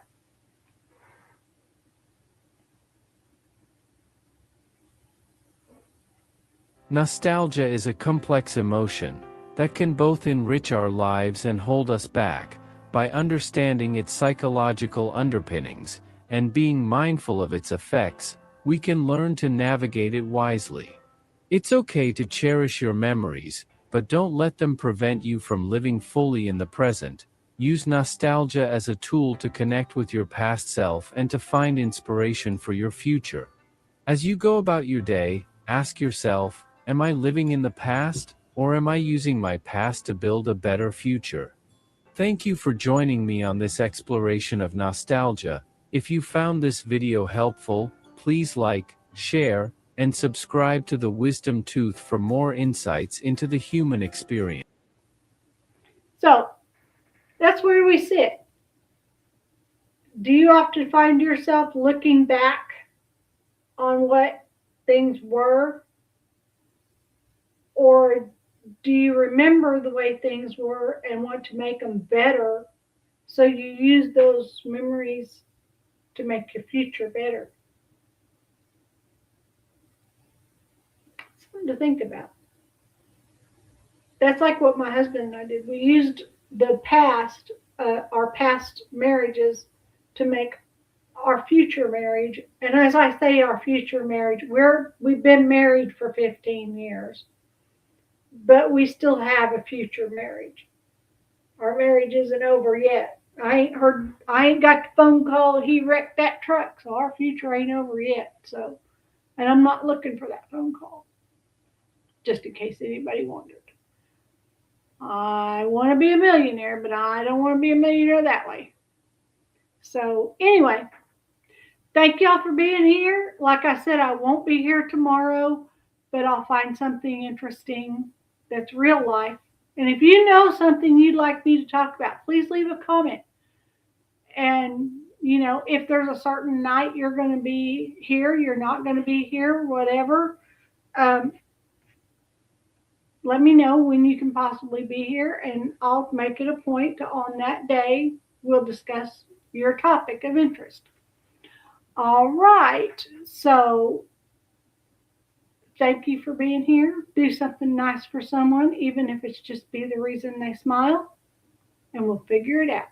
Nostalgia is a complex emotion that can both enrich our lives and hold us back. By understanding its psychological underpinnings and being mindful of its effects, we can learn to navigate it wisely. It's okay to cherish your memories, but don't let them prevent you from living fully in the present. Use nostalgia as a tool to connect with your past self and to find inspiration for your future. As you go about your day, ask yourself, am I living in the past, or am I using my past to build a better future? Thank you for joining me on this exploration of nostalgia. If you found this video helpful, please like, share, and subscribe to the Wisdom Tooth for more insights into the human experience. So that's where we sit. Do you often find yourself looking back on what things were? Or do you remember the way things were and want to make them better, so you use those memories to make your future better? Something to think about. That's like what my husband and I did. We used the past, our past marriages, to make our future marriage. And as I say, our future marriage, we've been married for 15 years. But we still have a future marriage. Our marriage isn't over yet. I ain't got the phone call he wrecked that truck, so our future ain't over yet. So, and I'm not looking for that phone call, just in case anybody wondered. I want to be a millionaire, but I don't want to be a millionaire that way. So anyway, thank y'all for being here. Like I said, I won't be here tomorrow, but I'll find something interesting that's real life. And if you know something you'd like me to talk about, please leave a comment. And, if there's a certain night you're going to be here, you're not going to be here, whatever, let me know when you can possibly be here, and I'll make it a point to, on that day, we'll discuss your topic of interest. All right. So thank you for being here. Do something nice for someone, even if it's just be the reason they smile, and we'll figure it out.